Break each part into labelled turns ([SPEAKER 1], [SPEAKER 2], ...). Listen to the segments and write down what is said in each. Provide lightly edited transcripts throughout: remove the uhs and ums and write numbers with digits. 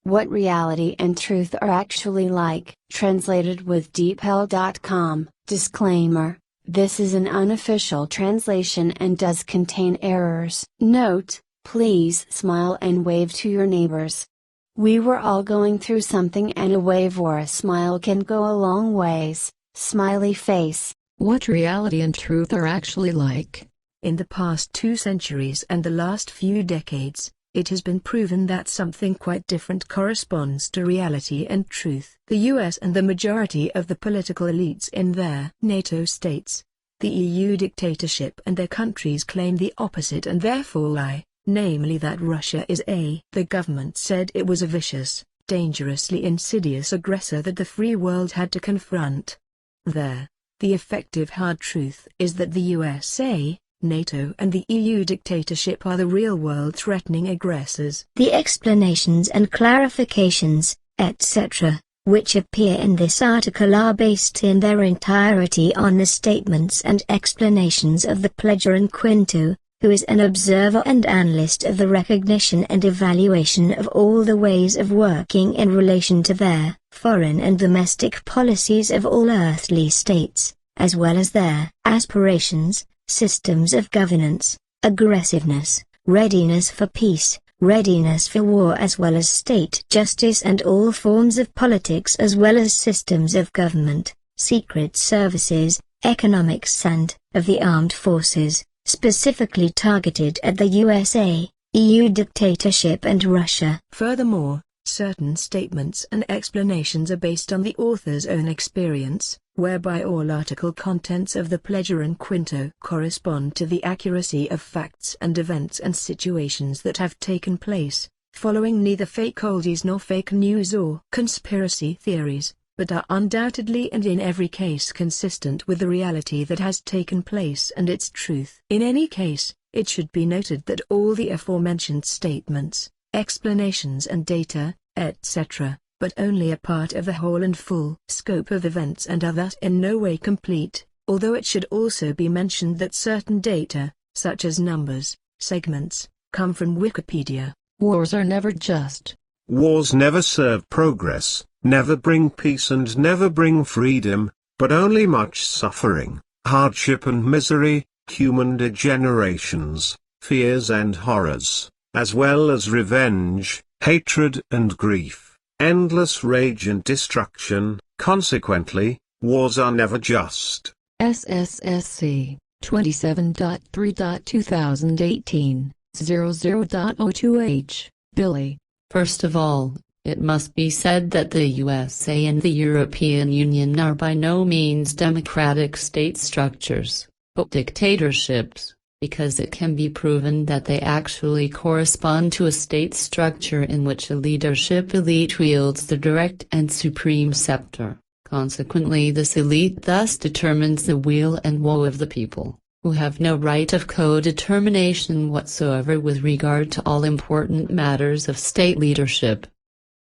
[SPEAKER 1] What reality and truth are actually like. Translated with deepl.com. Disclaimer: this is an unofficial translation and does contain errors. Note: please smile and wave to your neighbors. We were all going through something and a wave or a smile can go a long ways. Smiley face.
[SPEAKER 2] What reality and truth are actually like.
[SPEAKER 3] In the past 2 centuries and the last few decades, it has been proven that something quite different corresponds to reality and truth. The US and the majority of the political elites in their NATO states, the EU dictatorship and their countries claim the opposite and therefore lie, namely that Russia is the government said it was a vicious, dangerously insidious aggressor that the free world had to confront. The effective hard truth is that the USA, NATO and the EU dictatorship are the real-world threatening aggressors.
[SPEAKER 4] The explanations and clarifications, etc., which appear in this article are based in their entirety on the statements and explanations of the Plejaren Quinto, who is an observer and analyst of the recognition and evaluation of all the ways of working in relation to their foreign and domestic policies of all earthly states, as well as their aspirations, systems of governance, aggressiveness, readiness for peace, readiness for war, as well as state justice and all forms of politics, as well as systems of government, secret services, economics and of the armed forces, specifically targeted at the USA, EU dictatorship and Russia.
[SPEAKER 3] Furthermore, certain statements and explanations are based on the author's own experience, whereby all article contents of the Plejaren Quinto correspond to the accuracy of facts and events and situations that have taken place, following neither fake oldies nor fake news or conspiracy theories, but are undoubtedly and in every case consistent with the reality that has taken place and its truth. In any case, it should be noted that all the aforementioned statements, explanations and data, etc., but only a part of the whole and full scope of events and are thus in no way complete, although it should also be mentioned that certain data, such as numbers, segments, come from Wikipedia.
[SPEAKER 2] Wars are never just.
[SPEAKER 5] Wars never serve progress, never bring peace and never bring freedom, but only much suffering, hardship and misery, human degenerations, fears and horrors, as well as revenge, hatred and grief, endless rage and destruction. Consequently, wars are never just.
[SPEAKER 2] SSSC 27.3.2018 00.02H Billy. First of all, it must be said that the USA and the European Union are by no means democratic state structures, but dictatorships, because it can be proven that they actually correspond to a state structure in which a leadership elite wields the direct and supreme scepter. Consequently, this elite thus determines the will and woe of the people, who have no right of co-determination whatsoever with regard to all important matters of state leadership.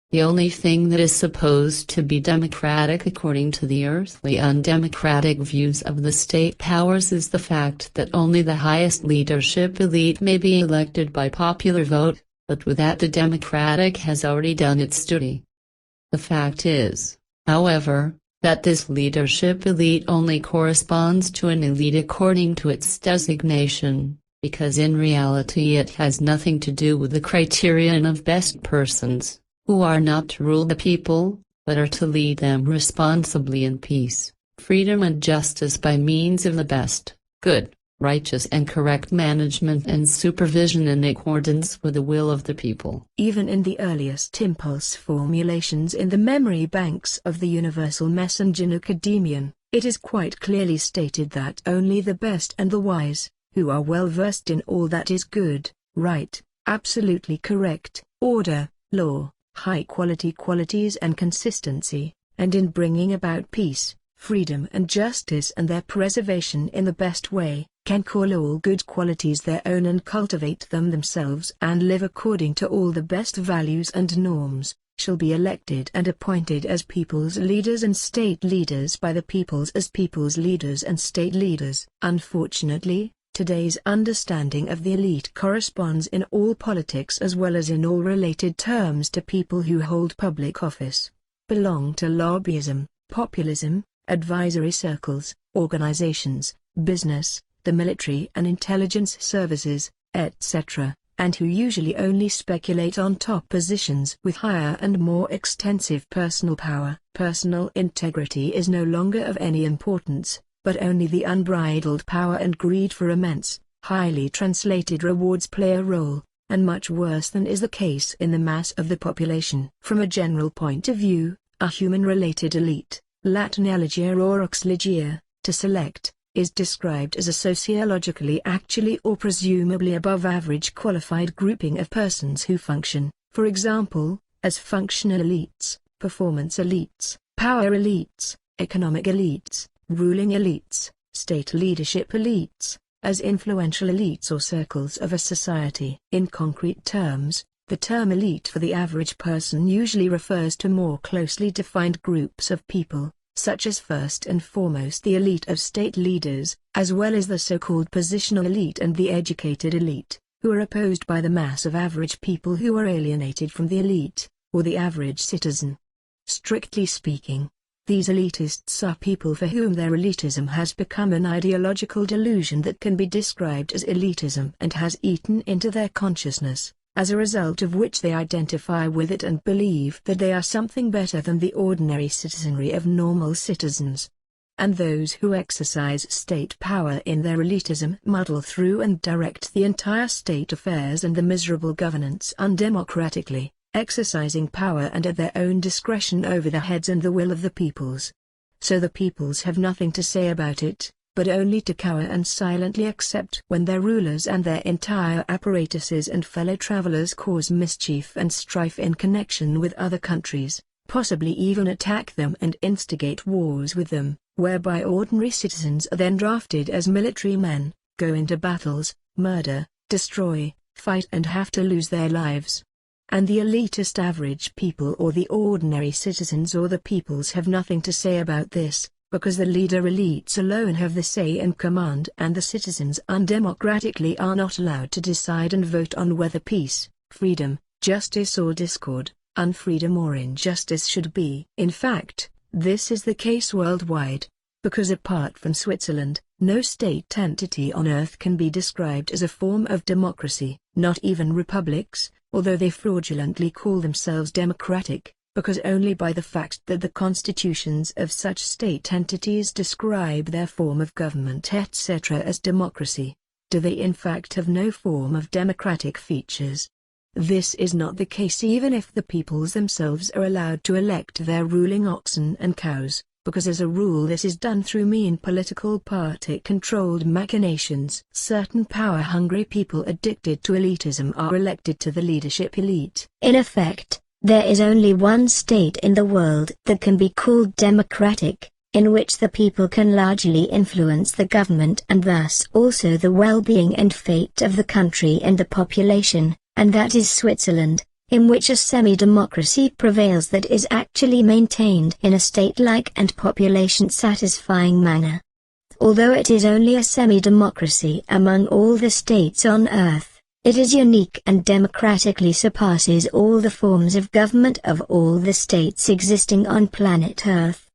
[SPEAKER 2] The only thing that is supposed to be democratic according to the earthly undemocratic views of the state powers is the fact that only the highest leadership elite may be elected by popular vote, but with that the democratic has already done its duty. The fact is, however, that this leadership elite only corresponds to an elite according to its designation, because in reality it has nothing to do with the criterion of best persons, who are not to rule the people, but are to lead them responsibly in peace, freedom and justice by means of the best, good, righteous and correct management and supervision in accordance with the will of the people.
[SPEAKER 3] Even in the earliest impulse formulations in the memory banks of the Universal Messenger Academian, it is quite clearly stated that only the best and the wise, who are well versed in all that is good, right, absolutely correct, order, law, high-quality qualities and consistency, and in bringing about peace, freedom and justice and their preservation in the best way, can call all good qualities their own and cultivate them themselves and live according to all the best values and norms, shall be elected and appointed as people's leaders and state leaders by the peoples as people's leaders and state leaders. Unfortunately, Today's understanding of the elite corresponds in all politics as well as in all related terms to people who hold public office, belong to lobbyism, populism, advisory circles, organizations, business, the military and intelligence services, etc., and who usually only speculate on top positions with higher and more extensive personal power. Personal integrity is no longer of any importance, but only the unbridled power and greed for immense, highly translated rewards play a role, and much worse than is the case in the mass of the population. From a general point of view, a human-related elite, Latin elegia or exlegia, to select, is described as a sociologically actually or presumably above average qualified grouping of persons who function, for example, as functional elites, performance elites, power elites, economic elites, ruling elites, state leadership elites, as influential elites or circles of a society. In concrete terms, the term elite for the average person usually refers to more closely defined groups of people, such as first and foremost the elite of state leaders, as well as the so-called positional elite and the educated elite, who are opposed by the mass of average people who are alienated from the elite, or the average citizen. Strictly speaking, these elitists are people for whom their elitism has become an ideological delusion that can be described as elitism and has eaten into their consciousness, as a result of which they identify with it and believe that they are something better than the ordinary citizenry of normal citizens. And those who exercise state power in their elitism muddle through and direct the entire state affairs and the miserable governance undemocratically, exercising power and at their own discretion over the heads and the will of the peoples. So the peoples have nothing to say about it, but only to cower and silently accept when their rulers and their entire apparatuses and fellow travelers cause mischief and strife in connection with other countries, possibly even attack them and instigate wars with them, whereby ordinary citizens are then drafted as military men, go into battles, murder, destroy, fight and have to lose their lives. And the elitist average people or the ordinary citizens or the peoples have nothing to say about this, because the leader elites alone have the say and command and the citizens undemocratically are not allowed to decide and vote on whether peace, freedom, justice or discord, unfreedom or injustice should be. In fact, this is the case worldwide, because apart from Switzerland, no state entity on earth can be described as a form of democracy, not even republics, although they fraudulently call themselves democratic, because only by the fact that the constitutions of such state entities describe their form of government etc. as democracy, do they in fact have no form of democratic features. This is not the case even if the peoples themselves are allowed to elect their ruling oxen and cows, because as a rule this is done through mean political party-controlled machinations. Certain power-hungry people addicted to elitism are elected to the leadership elite.
[SPEAKER 4] In effect, there is only one state in the world that can be called democratic, in which the people can largely influence the government and thus also the well-being and fate of the country and the population, and that is Switzerland, in which a semi-democracy prevails that is actually maintained in a state-like and population-satisfying manner. Although it is only a semi-democracy among all the states on earth, it is unique and democratically surpasses all the forms of government of all the states existing on planet Earth.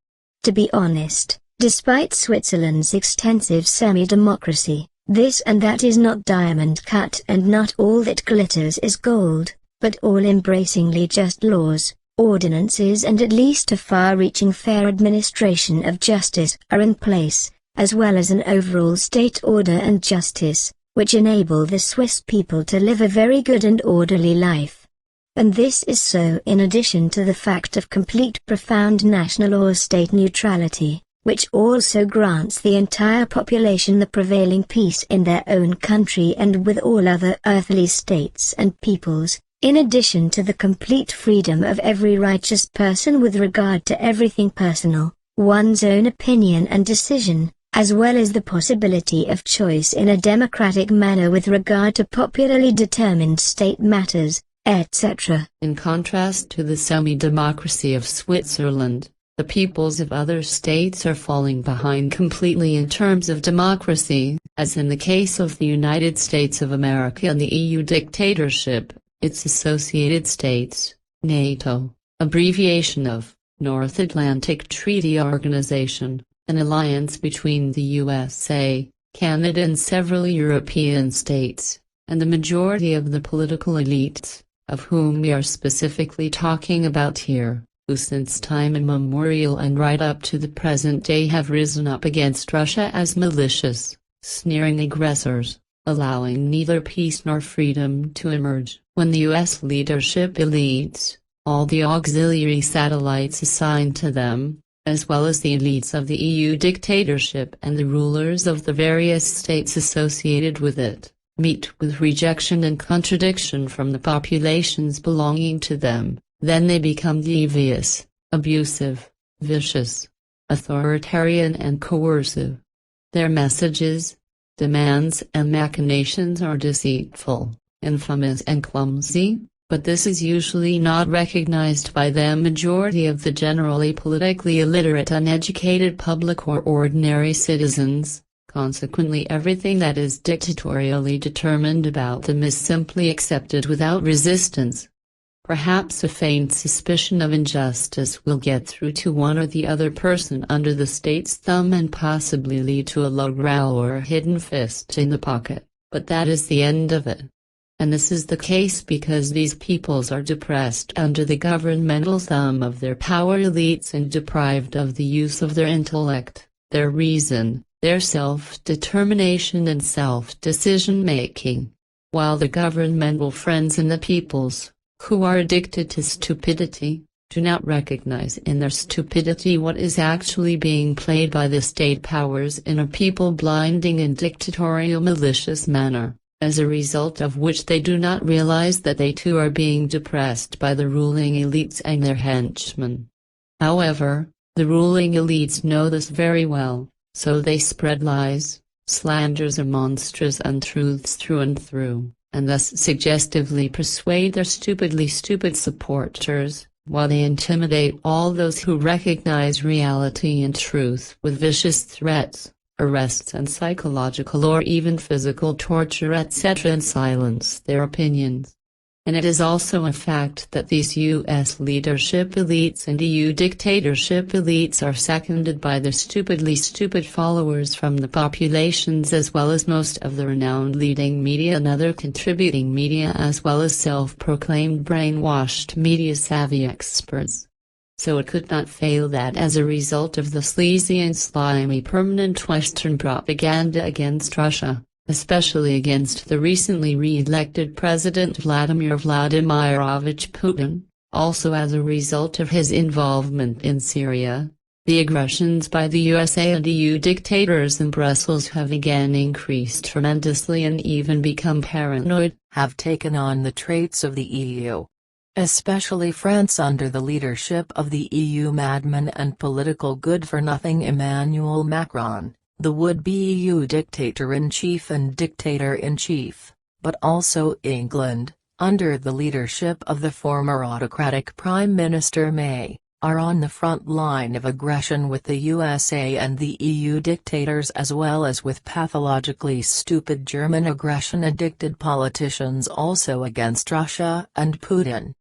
[SPEAKER 4] To be honest, despite Switzerland's extensive semi-democracy, this and that is not diamond cut and not all that glitters is gold, but all-embracingly just laws, ordinances and at least a far-reaching fair administration of justice are in place, as well as an overall state order and justice, which enable the Swiss people to live a very good and orderly life. And this is so in addition to the fact of complete profound national or state neutrality, which also grants the entire population the prevailing peace in their own country and with all other earthly states and peoples, in addition to the complete freedom of every righteous person with regard to everything personal, one's own opinion and decision, as well as the possibility of choice in a democratic manner with regard to popularly determined state matters, etc.
[SPEAKER 2] In contrast to the semi-democracy of Switzerland, the The peoples of other states are falling behind completely in terms of democracy, as in the case of the United States of America and the EU dictatorship, its associated states, NATO, abbreviation of North Atlantic Treaty Organization, an alliance between the USA, Canada and several European states, and the majority of the political elites, of whom we are specifically talking about here, who since time immemorial and right up to the present day have risen up against Russia as malicious, sneering aggressors, allowing neither peace nor freedom to emerge. When the U.S. leadership elites, all the auxiliary satellites assigned to them, as well as the elites of the EU dictatorship and the rulers of the various states associated with it, meet with rejection and contradiction from the populations belonging to them, then they become devious, abusive, vicious, authoritarian and coercive. Their messages, demands and machinations are deceitful, infamous and clumsy, but this is usually not recognized by the majority of the generally politically illiterate uneducated public or ordinary citizens. Consequently, everything that is dictatorially determined about them is simply accepted without resistance. Perhaps a faint suspicion of injustice will get through to one or the other person under the state's thumb and possibly lead to a low growl or a hidden fist in the pocket, but that is the end of it. And this is the case because these peoples are depressed under the governmental thumb of their power elites and deprived of the use of their intellect, their reason, their self-determination and self-decision-making. While the governmental friends and the peoples, who are addicted to stupidity, do not recognize in their stupidity what is actually being played by the state powers in a people-blinding and dictatorial malicious manner, as a result of which they do not realize that they too are being depressed by the ruling elites and their henchmen. However, the ruling elites know this very well, so they spread lies, slanders and monstrous untruths through and through, and thus suggestively persuade their stupidly stupid supporters, while they intimidate all those who recognize reality and truth with vicious threats, arrests and psychological or even physical torture etc. and silence their opinions. And it is also a fact that these U.S. leadership elites and EU dictatorship elites are seconded by their stupidly stupid followers from the populations as well as most of the renowned leading media and other contributing media as well as self-proclaimed brainwashed media-savvy experts. So it could not fail that as a result of the sleazy and slimy permanent Western propaganda against Russia, especially against the recently re-elected President Vladimir Vladimirovich Putin, also as a result of his involvement in Syria, the aggressions by the USA and EU dictators in Brussels have again increased tremendously and even become paranoid,
[SPEAKER 3] have taken on the traits of the EU. Especially France under the leadership of the EU madman and political good-for-nothing Emmanuel Macron, the would-be EU dictator-in-chief and dictator-in-chief, but also England, under the leadership of the former autocratic Prime Minister May, are on the front line of aggression with the USA and the EU dictators as well as with pathologically stupid German aggression-addicted politicians also against Russia and Putin.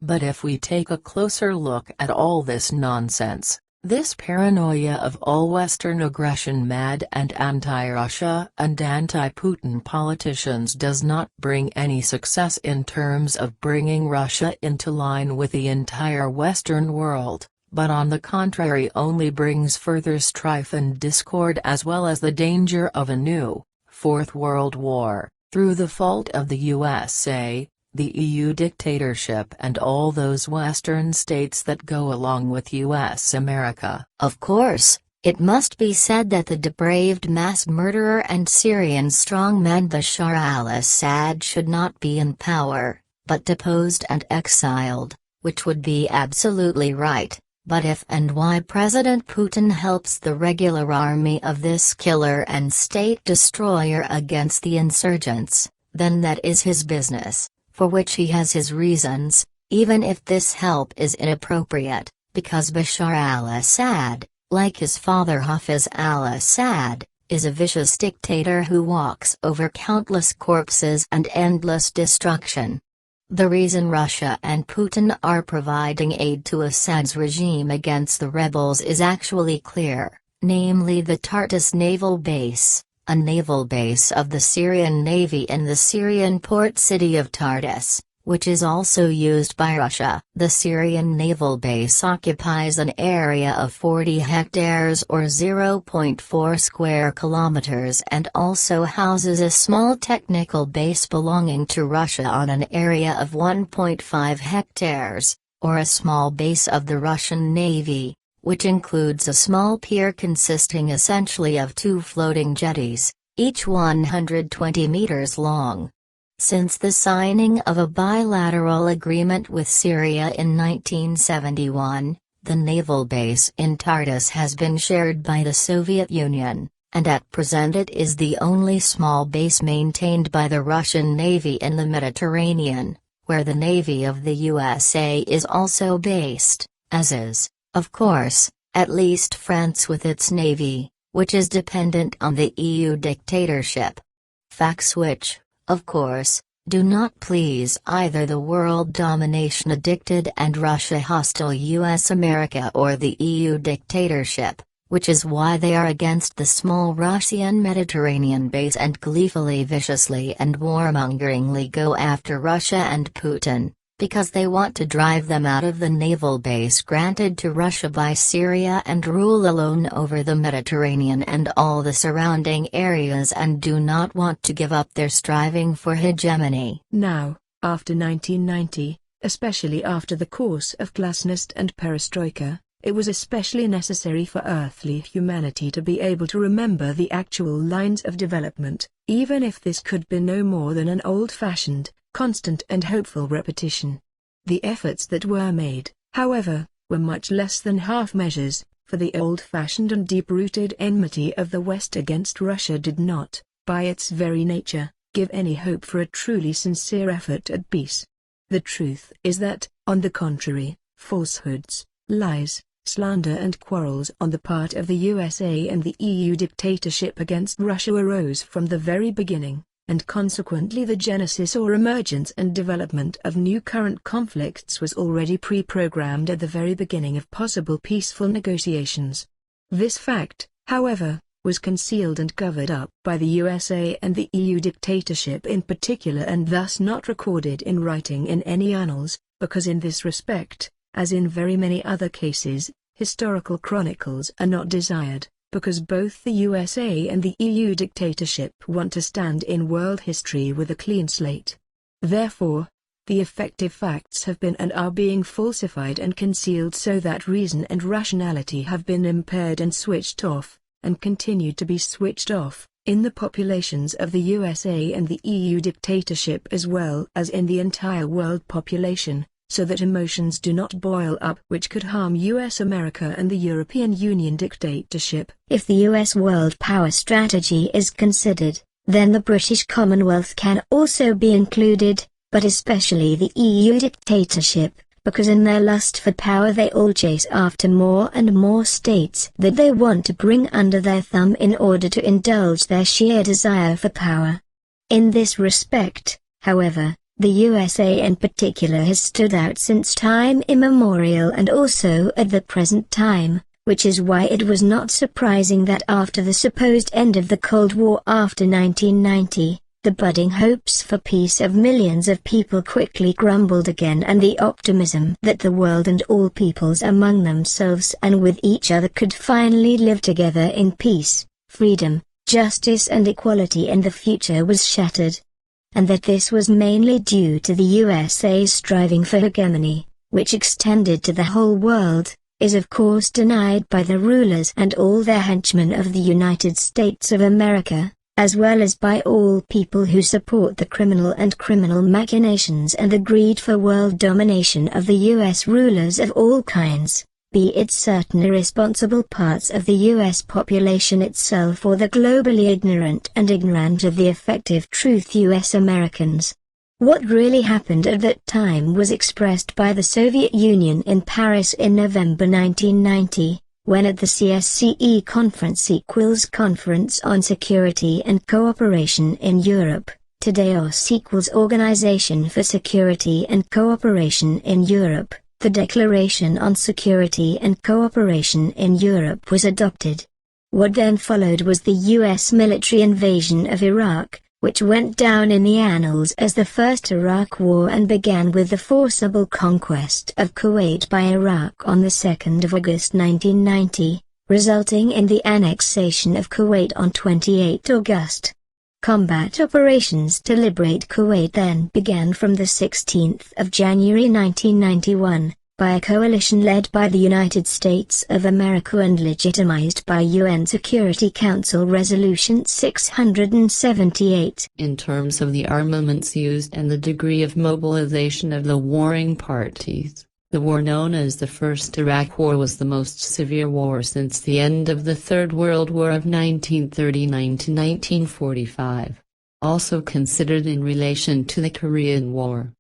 [SPEAKER 3] But if we take a closer look at all this nonsense, this paranoia of all Western aggression-mad and anti-Russia and anti-Putin politicians does not bring any success in terms of bringing Russia into line with the entire Western world, but on the contrary only brings further strife and discord as well as the danger of a new, Fourth World War, through the fault of the USA, the EU dictatorship and all those Western states that go along with US America.
[SPEAKER 4] Of course, it must be said that the depraved mass murderer and Syrian strongman Bashar al-Assad should not be in power, but deposed and exiled, which would be absolutely right, but if and why President Putin helps the regular army of this killer and state destroyer against the insurgents, then that is his business, for which he has his reasons, even if this help is inappropriate,
[SPEAKER 6] because Bashar al-Assad, like his father Hafiz al-Assad, is a vicious dictator who walks over countless corpses and endless destruction. The reason Russia and Putin are providing aid to Assad's regime against the rebels is actually clear, namely the Tartus naval base, a naval base of the Syrian Navy in the Syrian port city of Tartus, which is also used by Russia. The Syrian naval base occupies an area of 40 hectares or 0.4 square kilometers and also houses a small technical base belonging to Russia on an area of 1.5 hectares, or a small base of the Russian Navy, which includes a small pier consisting essentially of 2 floating jetties, each 120 meters long. Since the signing of a bilateral agreement with Syria in 1971, the naval base in Tartus has been shared by the Soviet Union, and at present it is the only small base maintained by the Russian Navy in the Mediterranean, where the Navy of the USA is also based, as is, of course, at least France with its navy, which is dependent on the EU dictatorship. Facts which, of course, do not please either the world domination addicted and Russia hostile US America or the EU dictatorship, which is why they are against the small Russian Mediterranean base and gleefully, viciously and warmongeringly go after Russia and Putin, because they want to drive them out of the naval base granted to Russia by Syria and rule alone over the Mediterranean and all the surrounding areas and do not want to give up their striving for hegemony.
[SPEAKER 3] Now, after 1990, especially after the course of glasnost and perestroika, it was especially necessary for earthly humanity to be able to remember the actual lines of development, even if this could be no more than an old-fashioned, constant and hopeful repetition. The efforts that were made, however, were much less than half measures, for the old-fashioned and deep-rooted enmity of the West against Russia did not, by its very nature, give any hope for a truly sincere effort at peace. The truth is that, on the contrary, falsehoods, lies, slander and quarrels on the part of the USA and the EU dictatorship against Russia arose from the very beginning, and consequently the genesis or emergence and development of new current conflicts was already pre-programmed at the very beginning of possible peaceful negotiations. This fact, however, was concealed and covered up by the USA and the EU dictatorship in particular and thus not recorded in writing in any annals, because in this respect, as in very many other cases, historical chronicles are not desired, because both the USA and the EU dictatorship want to stand in world history with a clean slate. Therefore, the effective facts have been and are being falsified and concealed so that reason and rationality have been impaired and switched off, and continue to be switched off, in the populations of the USA and the EU dictatorship as well as in the entire world population, so that emotions do not boil up which could harm US America and the European Union dictatorship.
[SPEAKER 4] If the US world power strategy is considered, then the British Commonwealth can also be included, but especially the EU dictatorship, because in their lust for power they all chase after more and more states that they want to bring under their thumb in order to indulge their sheer desire for power. In this respect, however, the USA in particular has stood out since time immemorial and also at the present time, which is why it was not surprising that after the supposed end of the Cold War after 1990, the budding hopes for peace of millions of people quickly crumbled again and the optimism that the world and all peoples among themselves and with each other could finally live together in peace, freedom, justice and equality in the future was shattered. And that this was mainly due to the USA's striving for hegemony, which extended to the whole world, is of course denied by the rulers and all their henchmen of the United States of America, as well as by all people who support the criminal machinations and the greed for world domination of the US rulers of all kinds, be it certain irresponsible parts of the US population itself or the globally ignorant and ignorant of the effective truth US Americans. What really happened at that time was expressed by the Soviet Union in Paris in November 1990, when at the CSCE Conference on Security and Cooperation in Europe, today OSCE equals Organization for Security and Cooperation in Europe, the Declaration on Security and Cooperation in Europe was adopted. What then followed was the U.S. military invasion of Iraq, which went down in the annals as the First Iraq War and began with the forcible conquest of Kuwait by Iraq on the 2nd of August 1990, resulting in the annexation of Kuwait on 28 August. Combat operations to liberate Kuwait then began from the 16th of January 1991, by a coalition led by the United States of America and legitimized by UN Security Council Resolution 678.
[SPEAKER 2] In terms of the armaments used and the degree of mobilization of the warring parties, the war known as the First Iraq War was the most severe war since the end of the Third World War of 1939 to 1945, also considered in relation to the Korean War.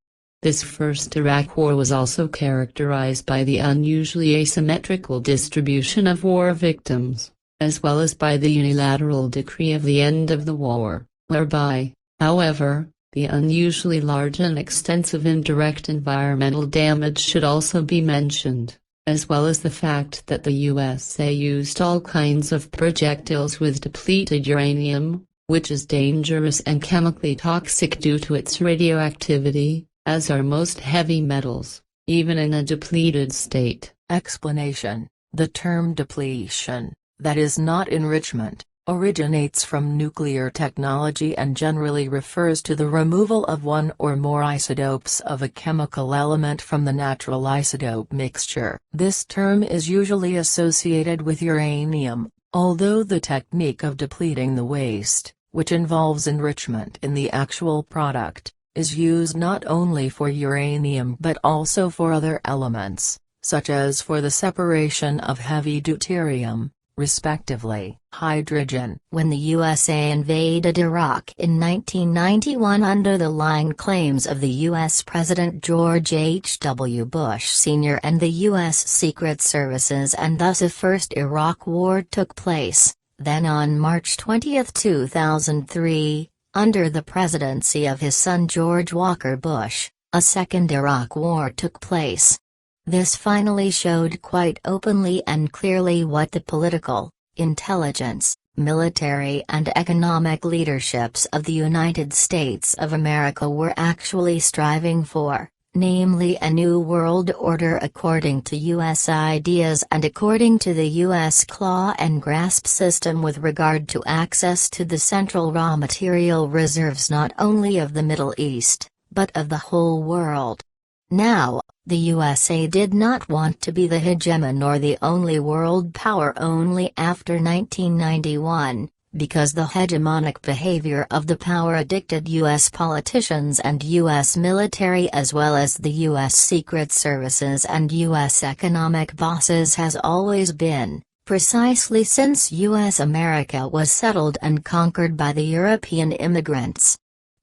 [SPEAKER 2] This First Iraq War was also characterized by the unusually asymmetrical distribution of war victims, as well as by the unilateral decree of the end of the war, whereby, however, the unusually large and extensive indirect environmental damage should also be mentioned, as well as the fact that the USA used all kinds of projectiles with depleted uranium, which is dangerous and chemically toxic due to its radioactivity, as are most heavy metals, even in a depleted state.
[SPEAKER 7] Explanation: the term depletion, that is not enrichment, originates from nuclear technology and generally refers to the removal of one or more isotopes of a chemical element from the natural isotope mixture. This term is usually associated with uranium, although the technique of depleting the waste, which involves enrichment in the actual product, is used not only for uranium but also for other elements, such as for the separation of heavy deuterium, respectively. Hydrogen.
[SPEAKER 6] When the USA invaded Iraq in 1991 under the lying claims of the U.S. President George H.W. Bush Sr. and the U.S. Secret Services and thus a First Iraq War took place, then on March 20, 2003, under the presidency of his son George Walker Bush, a Second Iraq War took place. This finally showed quite openly and clearly what the political, intelligence, military and economic leaderships of the United States of America were actually striving for, namely a new world order according to U.S. ideas and according to the U.S. claw and grasp system with regard to access to the central raw material reserves not only of the Middle East, but of the whole world. Now, the USA did not want to be the hegemon or the only world power only after 1991, because the hegemonic behavior of the power-addicted U.S. politicians and U.S. military as well as the U.S. Secret Services and U.S. economic bosses has always been, precisely since U.S. America was settled and conquered by the European immigrants.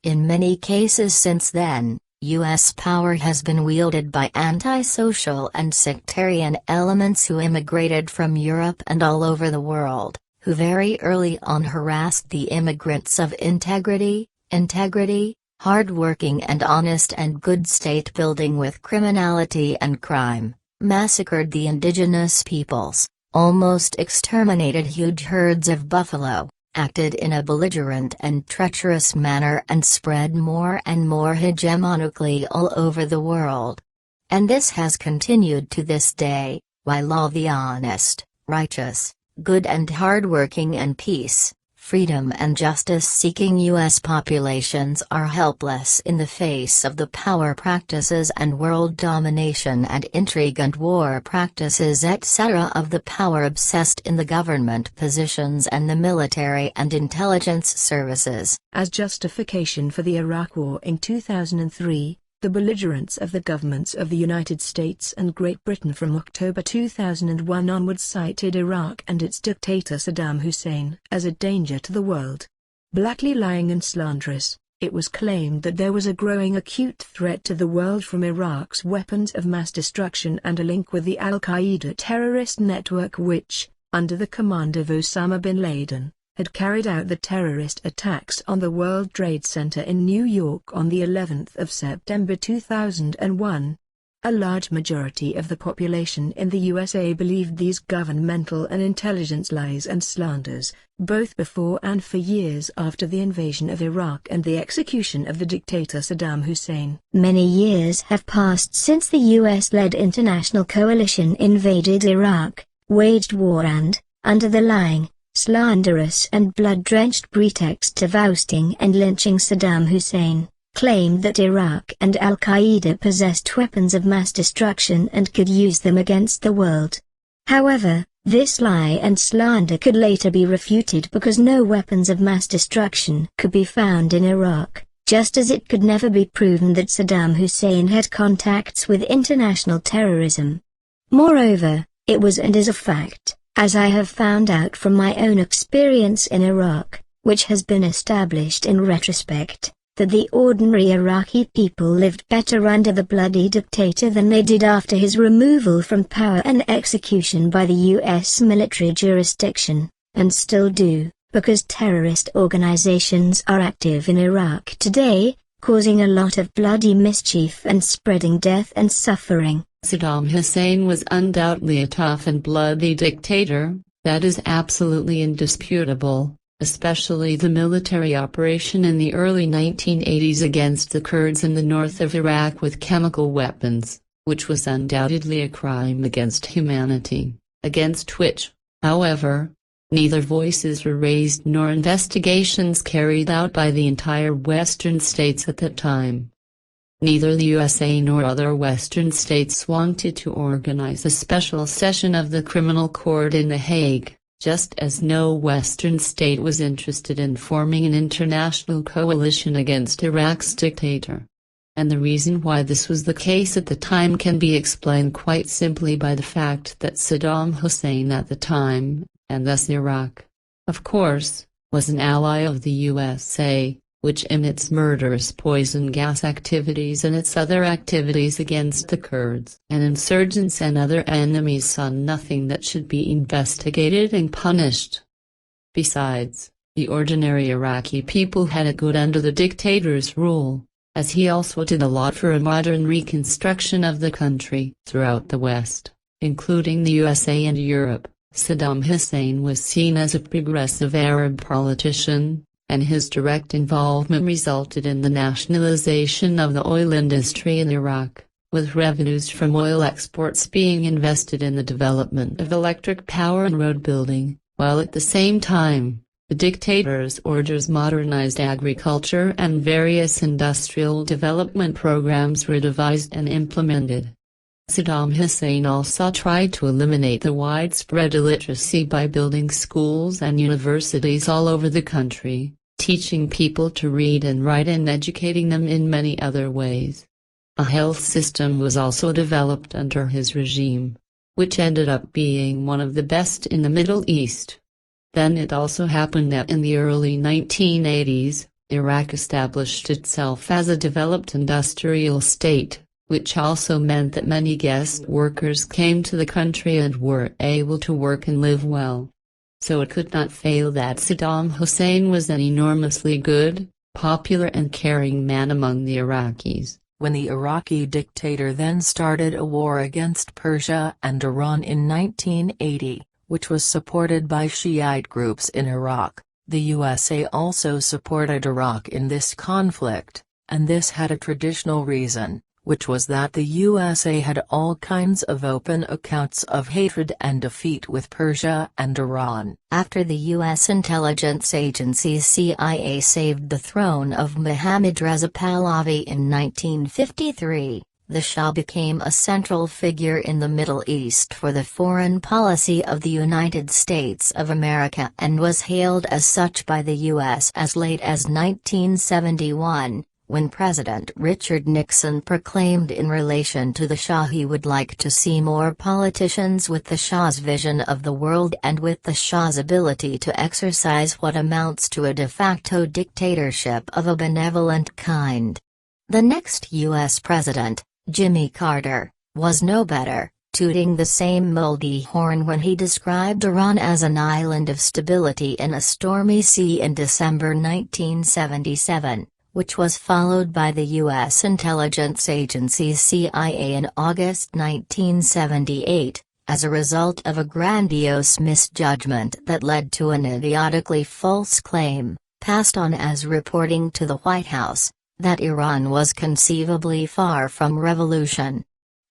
[SPEAKER 6] In many cases since then, U.S. power has been wielded by antisocial and sectarian elements who immigrated from Europe and all over the world, who very early on harassed the immigrants of integrity, hard-working and honest and good state building with criminality and crime, massacred the indigenous peoples, almost exterminated huge herds of buffalo, acted in a belligerent and treacherous manner and spread more and more hegemonically all over the world. And this has continued to this day, while all the honest, righteous, good and hard-working and peace, freedom and justice-seeking U.S. populations are helpless in the face of the power practices and world domination and intrigue and war practices etc. of the power-obsessed in the government positions and the military and intelligence services.
[SPEAKER 3] As justification for the Iraq War in 2003, the belligerents of the governments of the United States and Great Britain from October 2001 onwards cited Iraq and its dictator Saddam Hussein as a danger to the world. Blackly lying and slanderous, It was claimed that there was a growing acute threat to the world from Iraq's weapons of mass destruction and a link with the al-Qaeda terrorist network which, under the command of Osama bin Laden, had carried out the terrorist attacks on the World Trade Center in New York on the 11th of September 2001. A large majority of the population in the USA believed these governmental and intelligence lies and slanders, both before and for years after the invasion of Iraq and the execution of the dictator Saddam Hussein.
[SPEAKER 4] Many years have passed since the US-led international coalition invaded Iraq, waged war and, under the lying, slanderous and blood-drenched pretext of ousting and lynching Saddam Hussein, claimed that Iraq and al-Qaeda possessed weapons of mass destruction and could use them against the world. However, this lie and slander could later be refuted because no weapons of mass destruction could be found in Iraq, just as it could never be proven that Saddam Hussein had contacts with international terrorism. Moreover, it was and is a fact, as I have found out from my own experience in Iraq, which has been established in retrospect, that the ordinary Iraqi people lived better under the bloody dictator than they did after his removal from power and execution by the U.S. military jurisdiction, and still do, because terrorist organizations are active in Iraq today, causing a lot of bloody mischief and spreading death and suffering.
[SPEAKER 2] Saddam Hussein was undoubtedly a tough and bloody dictator, that is absolutely indisputable. Especially the military operation in the early 1980s against the Kurds in the north of Iraq with chemical weapons, which was undoubtedly a crime against humanity, against which, however, neither voices were raised nor investigations carried out by the entire Western states at that time. Neither the USA nor other Western states wanted to organize a special session of the Criminal Court in The Hague, just as no Western state was interested in forming an international coalition against Iraq's dictator. And the reason why this was the case at the time can be explained quite simply by the fact that Saddam Hussein at the time, and thus Iraq, of course, was an ally of the USA, which in its murderous poison gas activities and its other activities against the Kurds and insurgents and other enemies saw nothing that should be investigated and punished. Besides, the ordinary Iraqi people had it good under the dictator's rule, as he also did a lot for a modern reconstruction of the country. Throughout the West, including the USA and Europe, Saddam Hussein was seen as a progressive Arab politician, and his direct involvement resulted in the nationalization of the oil industry in Iraq, with revenues from oil exports being invested in the development of electric power and road building, while at the same time, the dictator's orders modernized agriculture and various industrial development programs were devised and implemented. Saddam Hussein also tried to eliminate the widespread illiteracy by building schools and universities all over the country, teaching people to read and write and educating them in many other ways. A health system was also developed under his regime, which ended up being one of the best in the Middle East. Then it also happened that in the early 1980s, Iraq established itself as a developed industrial state, which also meant that many guest workers came to the country and were able to work and live well. So it could not fail that Saddam Hussein was an enormously good, popular and caring man among the Iraqis.
[SPEAKER 7] When the Iraqi dictator then started a war against Persia and Iran in 1980, which was supported by Shiite groups in Iraq, the USA also supported Iraq in this conflict, and this had a traditional reason, which was that the USA had all kinds of open accounts of hatred and defeat with Persia and Iran.
[SPEAKER 6] After the U.S. intelligence agency CIA saved the throne of Mohammad Reza Pahlavi in 1953, the Shah became a central figure in the Middle East for the foreign policy of the United States of America and was hailed as such by the U.S. as late as 1971. when President Richard Nixon proclaimed in relation to the Shah he would like to see more politicians with the Shah's vision of the world and with the Shah's ability to exercise what amounts to a de facto dictatorship of a benevolent kind. The next U.S. president, Jimmy Carter, was no better, tooting the same moldy horn when he described Iran as an island of stability in a stormy sea in December 1977. Which was followed by the U.S. intelligence agency's CIA in August 1978, as a result of a grandiose misjudgment that led to an idiotically false claim, passed on as reporting to the White House, that Iran was conceivably far from revolution.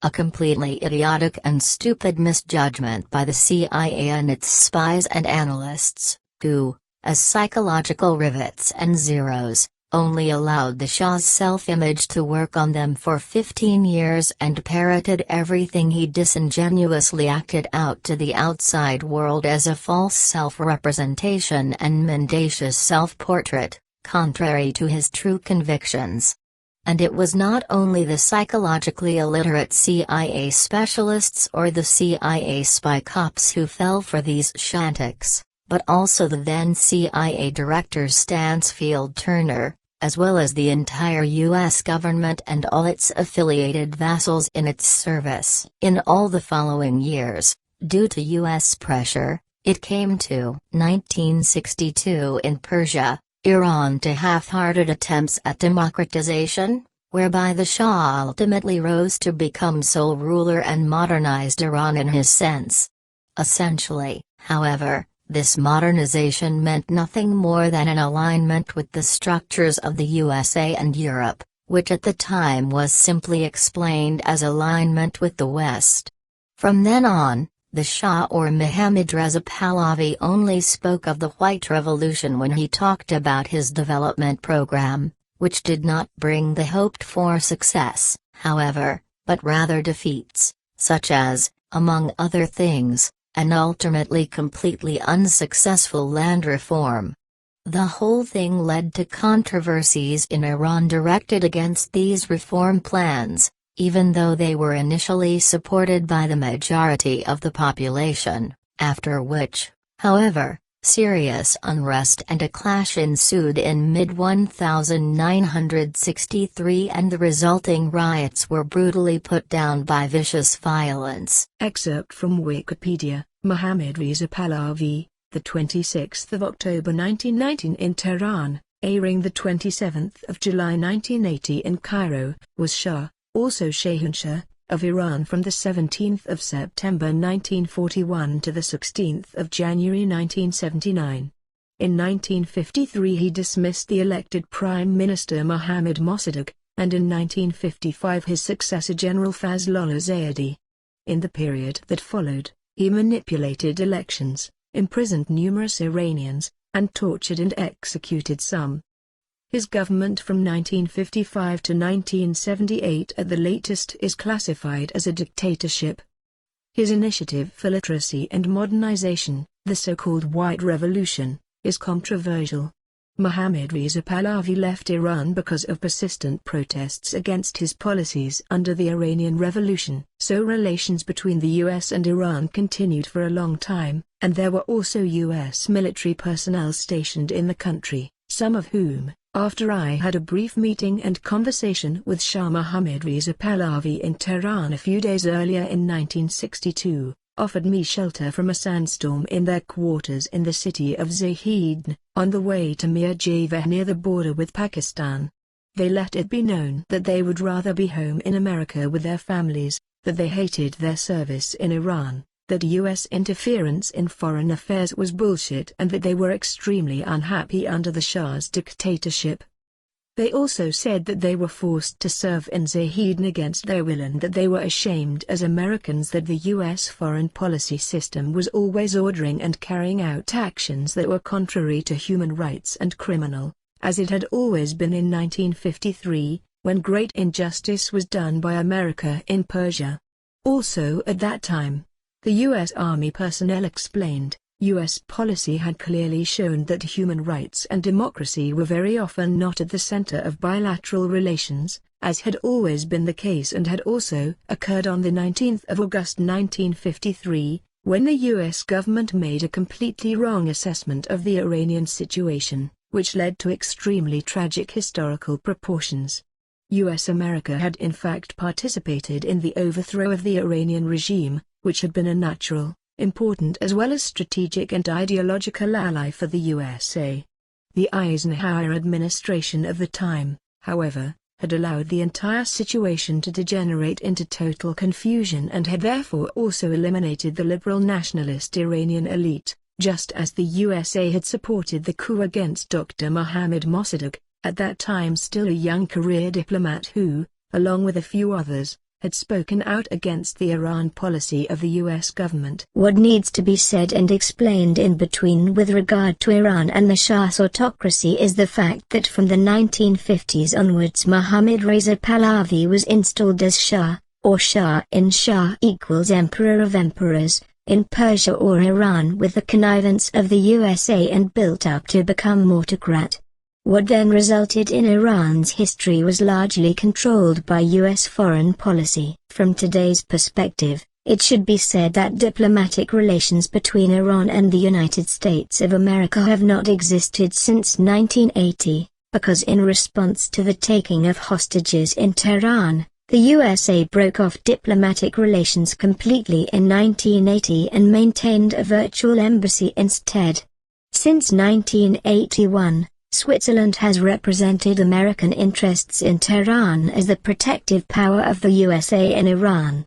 [SPEAKER 6] A completely idiotic and stupid misjudgment by the CIA and its spies and analysts, who, as psychological rivets and zeros, only allowed the Shah's self-image to work on them for 15 years and parroted everything he disingenuously acted out to the outside world as a false self-representation and mendacious self-portrait, contrary to his true convictions. And it was not only the psychologically illiterate CIA specialists or the CIA spy cops who fell for these shantics, but also the then CIA Director Stansfield Turner, as well as the entire U.S. government and all its affiliated vassals in its service. In all the following years, due to U.S. pressure, it came to 1962 in Persia, Iran to half-hearted attempts at democratization, whereby the Shah ultimately rose to become sole ruler and modernized Iran in his sense. Essentially, however, this modernization meant nothing more than an alignment with the structures of the USA and Europe, which at the time was simply explained as alignment with the West. From then on, the Shah or Mohammad Reza Pahlavi only spoke of the White Revolution when he talked about his development program, which did not bring the hoped-for success, however, but rather defeats, such as, among other things, an ultimately completely unsuccessful land reform. The whole thing led to controversies in Iran directed against these reform plans, even though they were initially supported by the majority of the population, after which, however, serious unrest and a clash ensued in mid-1963 and the resulting riots were brutally put down by vicious violence.
[SPEAKER 3] Excerpt from Wikipedia, Mohammad Reza Pahlavi, the 26th of October 1919 in Tehran, airing the 27th of July 1980 in Cairo, was Shah, also Shahanshah, of Iran from the 17th of September 1941 to the 16th of January 1979. In 1953 he dismissed the elected Prime Minister Mohammad Mossadegh, and in 1955 his successor General Fazlollah Zayedi. In the period that followed, he manipulated elections, imprisoned numerous Iranians, and tortured and executed some. His government from 1955 to 1978 at the latest is classified as a dictatorship. His initiative for literacy and modernization, the so-called White Revolution, is controversial. Mohammad Reza Pahlavi left Iran because of persistent protests against his policies under the Iranian Revolution. So relations between the US and Iran continued for a long time, and there were also US military personnel stationed in the country, some of whom, after I had a brief meeting and conversation with Shah Mohammad Reza Pahlavi in Tehran a few days earlier in 1962, offered me shelter from a sandstorm in their quarters in the city of Zahidn, on the way to Mir Javeh near the border with Pakistan. They let it be known that they would rather be home in America with their families, that they hated their service in Iran, that U.S. interference in foreign affairs was bullshit and that they were extremely unhappy under the Shah's dictatorship. They also said that they were forced to serve in Zahidn against their will and that they were ashamed as Americans that the U.S. foreign policy system was always ordering and carrying out actions that were contrary to human rights and criminal, as it had always been in 1953, when great injustice was done by America in Persia. Also at that time, the U.S. Army personnel explained, U.S. policy had clearly shown that human rights and democracy were very often not at the center of bilateral relations, as had always been the case and had also occurred on the 19th of August 1953, when the U.S. government made a completely wrong assessment of the Iranian situation, which led to extremely tragic historical proportions. U.S. America had in fact participated in the overthrow of the Iranian regime, which had been a natural, important as well as strategic and ideological ally for the USA. The Eisenhower administration of the time, however, had allowed the entire situation to degenerate into total confusion and had therefore also eliminated the liberal nationalist Iranian elite, just as the USA had supported the coup against Dr. Mohammad Mossadegh, at that time still a young career diplomat who, along with a few others, had spoken out against the Iran policy of the U.S. government.
[SPEAKER 4] What needs to be said and explained in between with regard to Iran and the Shah's autocracy is the fact that from the 1950s onwards Mohammad Reza Pahlavi was installed as Shah, or Shah in Shah equals Emperor of Emperors, in Persia or Iran with the connivance of the USA and built up to become autocrat. What then resulted in Iran's history was largely controlled by U.S. foreign policy. From today's perspective, it should be said that diplomatic relations between Iran and the United States of America have not existed since 1980, because in response to the taking of hostages in Tehran, the USA broke off diplomatic relations completely in 1980 and maintained a virtual embassy instead. Since 1981, Switzerland has represented American interests in Tehran as the protective power of the USA in Iran.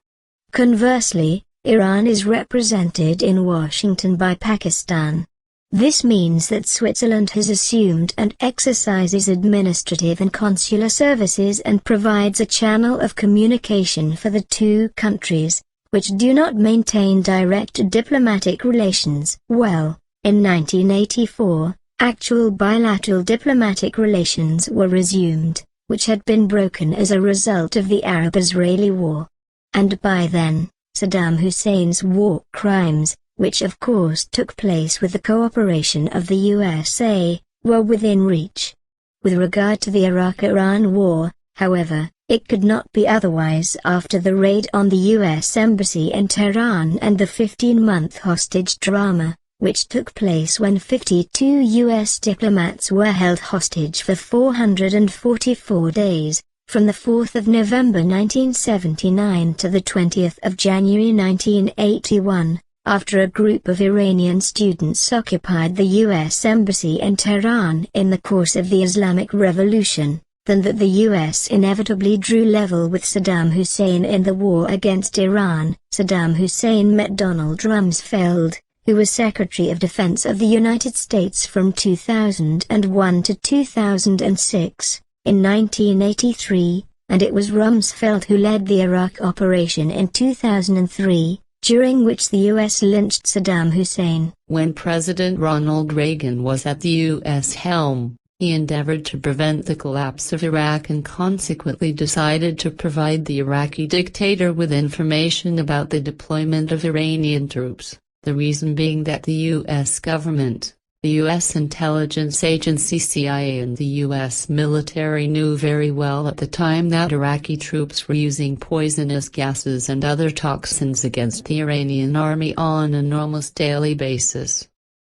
[SPEAKER 4] Conversely, Iran is represented in Washington by Pakistan. This means that Switzerland has assumed and exercises administrative and consular services and provides a channel of communication for the two countries, which do not maintain direct diplomatic relations. Well, in 1984, actual bilateral diplomatic relations were resumed, which had been broken as a result of the Arab-Israeli War. And by then, Saddam Hussein's war crimes, which of course took place with the cooperation of the USA, were within reach. With regard to the Iraq-Iran war, however, it could not be otherwise after the raid on the U.S. Embassy in Tehran and the 15-month hostage drama, which took place when 52 U.S. diplomats were held hostage for 444 days, from the 4th of November 1979 to the 20th of January 1981, after a group of Iranian students occupied the U.S. Embassy in Tehran in the course of the Islamic Revolution, then that the U.S. inevitably drew level with Saddam Hussein in the war against Iran. Saddam Hussein met Donald Rumsfeld, who was Secretary of Defense of the United States from 2001 to 2006, in 1983, and it was Rumsfeld who led the Iraq operation in 2003, during which the U.S. lynched Saddam Hussein.
[SPEAKER 2] When President Ronald Reagan was at the U.S. helm, he endeavored to prevent the collapse of Iraq and consequently decided to provide the Iraqi dictator with information about the deployment of Iranian troops. The reason being that the U.S. government, the U.S. intelligence agency CIA and the U.S. military knew very well at the time that Iraqi troops were using poisonous gases and other toxins against the Iranian army on an almost daily basis.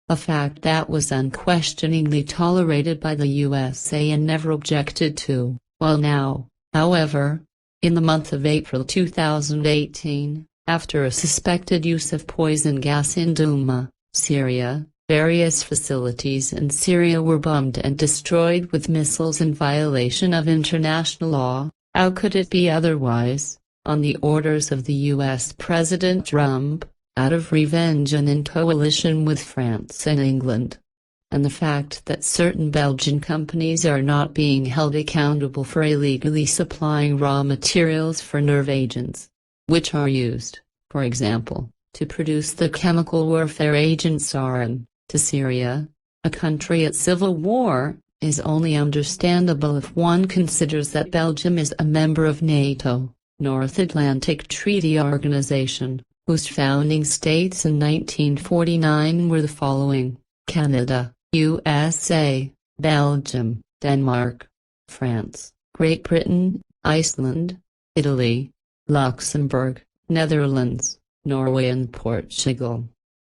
[SPEAKER 2] A fact that was unquestioningly tolerated by the USA and never objected to, while now, however, in the month of April 2018, after a suspected use of poison gas in Douma, Syria, various facilities in Syria were bombed and destroyed with missiles in violation of international law. How could it be otherwise, on the orders of the U.S. President Trump, out of revenge and in coalition with France and England? And the fact that certain Belgian companies are not being held accountable for illegally supplying raw materials for nerve agents, which are used, for example, to produce the chemical warfare agent sarin, to Syria, a country at civil war, is only understandable if one considers that Belgium is a member of NATO, North Atlantic Treaty Organization, whose founding states in 1949 were the following: Canada, USA, Belgium, Denmark, France, Great Britain, Iceland, Italy, Luxembourg, Netherlands, Norway and Portugal.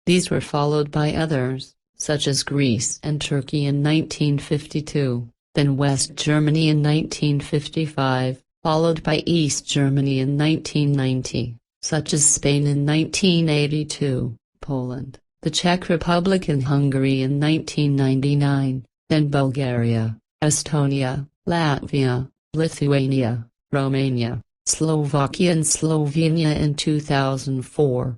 [SPEAKER 2] These were followed by others, such as Greece and Turkey in 1952, then West Germany in 1955, followed by East Germany in 1990, such as Spain in 1982, Poland, the Czech Republic and Hungary in 1999, then Bulgaria, Estonia, Latvia, Lithuania, Romania, Slovakia and Slovenia in 2004.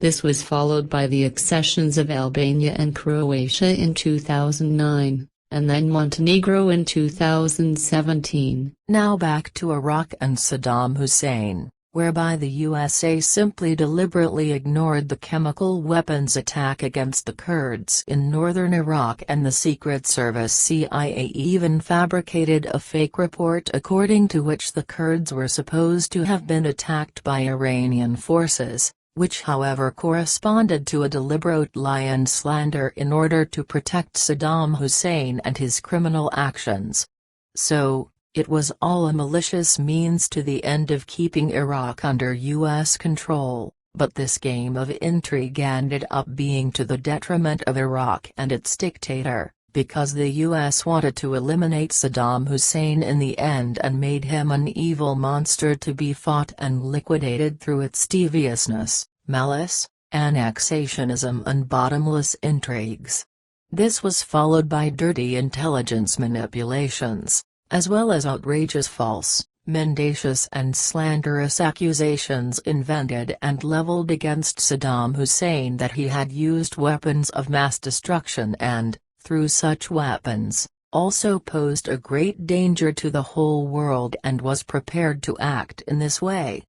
[SPEAKER 2] This was followed by the accessions of Albania and Croatia in 2009, and then Montenegro in 2017.
[SPEAKER 7] Now back to Iraq and Saddam Hussein, whereby the USA simply deliberately ignored the chemical weapons attack against the Kurds in northern Iraq, and the Secret Service CIA even fabricated a fake report according to which the Kurds were supposed to have been attacked by Iranian forces, which however corresponded to a deliberate lie and slander in order to protect Saddam Hussein and his criminal actions. So, it was all a malicious means to the end of keeping Iraq under U.S. control, but this game of intrigue ended up being to the detriment of Iraq and its dictator, because the U.S. wanted to eliminate Saddam Hussein in the end and made him an evil monster to be fought and liquidated through its deviousness, malice, annexationism and bottomless intrigues. This was followed by dirty intelligence manipulations, as well as outrageous false, mendacious and slanderous accusations invented and leveled against Saddam Hussein that he had used weapons of mass destruction and, through such weapons, also posed a great danger to the whole world and was prepared to act in this way.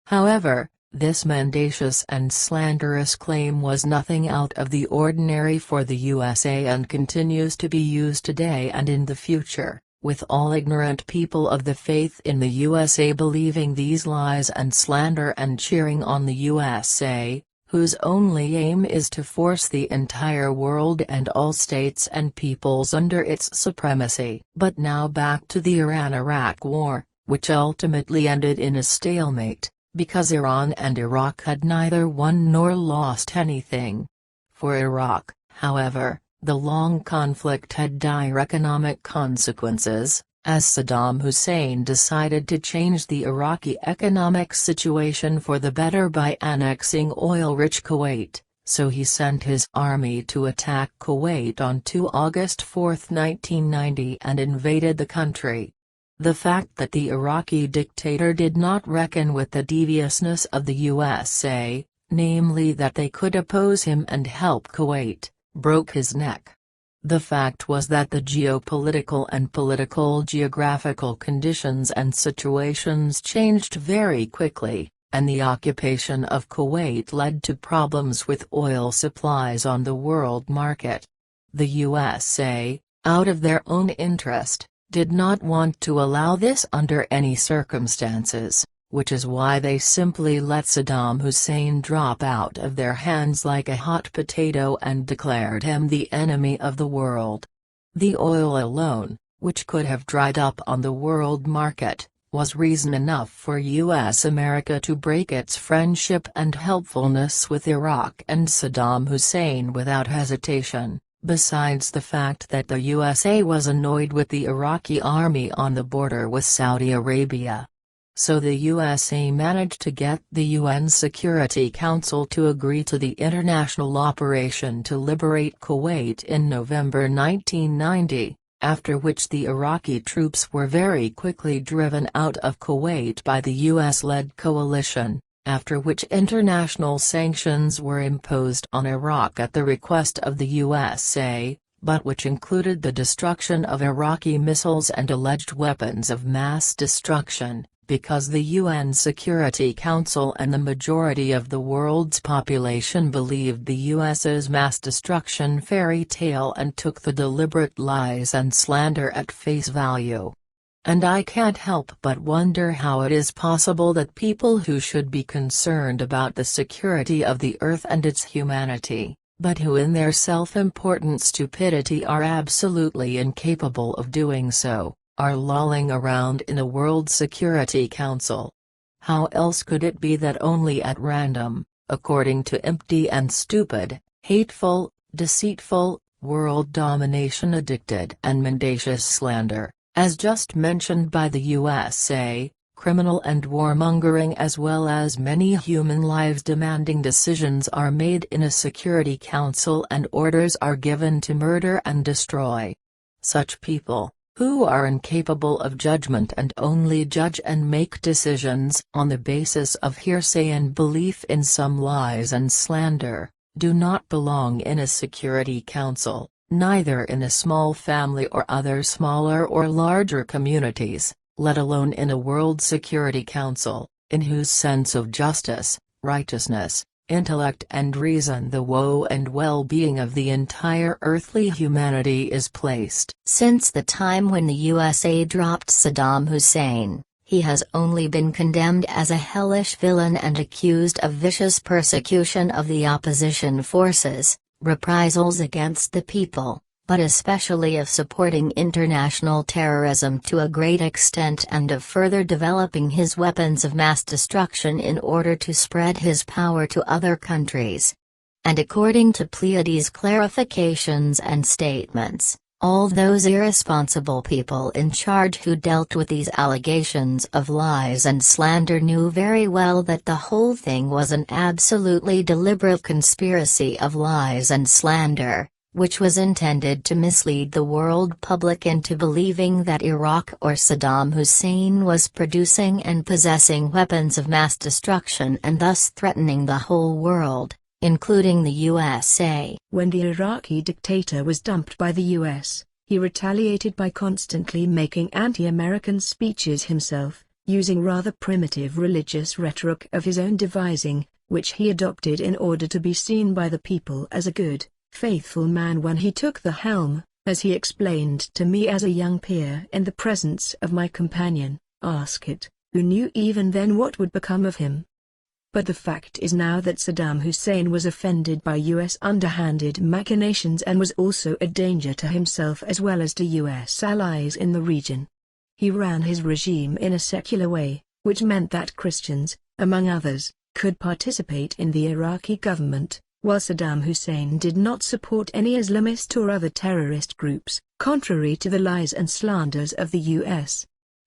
[SPEAKER 7] However, this mendacious and slanderous claim was nothing out of the ordinary for the USA and continues to be used today and in the future, with all ignorant people of the faith in the USA believing these lies and slander and cheering on the USA, whose only aim is to force the entire world and all states and peoples under its supremacy. But now back to the Iran-Iraq war, which ultimately ended in a stalemate, because Iran and Iraq had neither won nor lost anything. For Iraq, however, the long conflict had dire economic consequences, as Saddam Hussein decided to change the Iraqi economic situation for the better by annexing oil-rich Kuwait, so he sent his army to attack Kuwait on 2 August 4, 1990 and invaded the country. The fact that the Iraqi dictator did not reckon with the deviousness of the USA, namely that they could oppose him and help Kuwait, broke his neck. The fact was that the geopolitical and political geographical conditions and situations changed very quickly, and the occupation of Kuwait led to problems with oil supplies on the world market. The USA, out of their own interest, did not want to allow this under any circumstances, which is why they simply let Saddam Hussein drop out of their hands like a hot potato and declared him the enemy of the world. The oil alone, which could have dried up on the world market, was reason enough for America to break its friendship and helpfulness with Iraq and Saddam Hussein without hesitation. Besides the fact that the USA was annoyed with the Iraqi army on the border with Saudi Arabia. So the USA managed to get the UN Security Council to agree to the international operation to liberate Kuwait in November 1990, after which the Iraqi troops were very quickly driven out of Kuwait by the US-led coalition, after which international sanctions were imposed on Iraq at the request of the USA, but which included the destruction of Iraqi missiles and alleged weapons of mass destruction, because the UN Security Council and the majority of the world's population believed the US's mass destruction fairy tale and took the deliberate lies and slander at face value. And I can't help but wonder how it is possible that people who should be concerned about the security of the earth and its humanity, but who in their self-important stupidity are absolutely incapable of doing so, are lolling around in a World Security Council. How else could it be that only at random, according to empty and stupid, hateful, deceitful, world domination addicted and mendacious slander, as just mentioned by the USA, criminal and warmongering as well as many human lives demanding decisions are made in a Security Council and orders are given to murder and destroy? Such people, who are incapable of judgment and only judge and make decisions on the basis of hearsay and belief in some lies and slander, do not belong in a Security Council, neither in a small family or other smaller or larger communities, let alone in a World Security Council, in whose sense of justice, righteousness, intellect and reason the woe and well-being of the entire earthly humanity is placed.
[SPEAKER 6] Since the time when the USA dropped Saddam Hussein, he has only been condemned as a hellish villain and accused of vicious persecution of the opposition forces, reprisals against the people, but especially of supporting international terrorism to a great extent and of further developing his weapons of mass destruction in order to spread his power to other countries. And according to Pleiades' clarifications and statements, all those irresponsible people in charge who dealt with these allegations of lies and slander knew very well that the whole thing was an absolutely deliberate conspiracy of lies and slander, which was intended to mislead the world public into believing that Iraq or Saddam Hussein was producing and possessing weapons of mass destruction and thus threatening the whole world, including the USA.
[SPEAKER 3] When the Iraqi dictator was dumped by the US, he retaliated by constantly making anti-American speeches himself, using rather primitive religious rhetoric of his own devising, which he adopted in order to be seen by the people as a good, faithful man when he took the helm, as he explained to me as a young peer in the presence of my companion, Askit, who knew even then what would become of him. But the fact is now that Saddam Hussein was offended by US underhanded machinations and was also a danger to himself as well as to US allies in the region. He ran his regime in a secular way, which meant that Christians, among others, could participate in the Iraqi government, while Saddam Hussein did not support any Islamist or other terrorist groups, contrary to the lies and slanders of the US.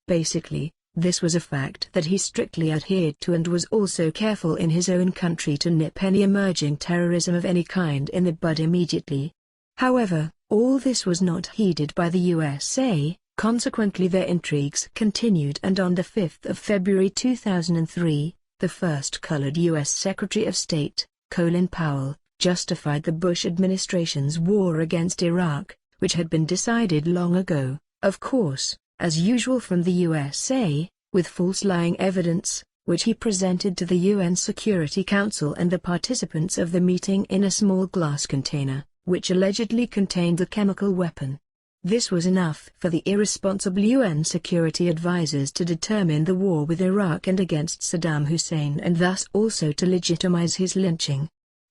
[SPEAKER 3] Basically, this was a fact that he strictly adhered to and was also careful in his own country to nip any emerging terrorism of any kind in the bud immediately. However, all this was not heeded by the USA, consequently their intrigues continued, and on the 5th of February 2003, the first colored US Secretary of State, Colin Powell, justified the Bush administration's war against Iraq, which had been decided long ago, of course, as usual from the USA, with false lying evidence, which he presented to the UN Security Council and the participants of the meeting in a small glass container, which allegedly contained the chemical weapon. This was enough for the irresponsible UN security advisors to determine the war with Iraq and against Saddam Hussein and thus also to legitimize his lynching.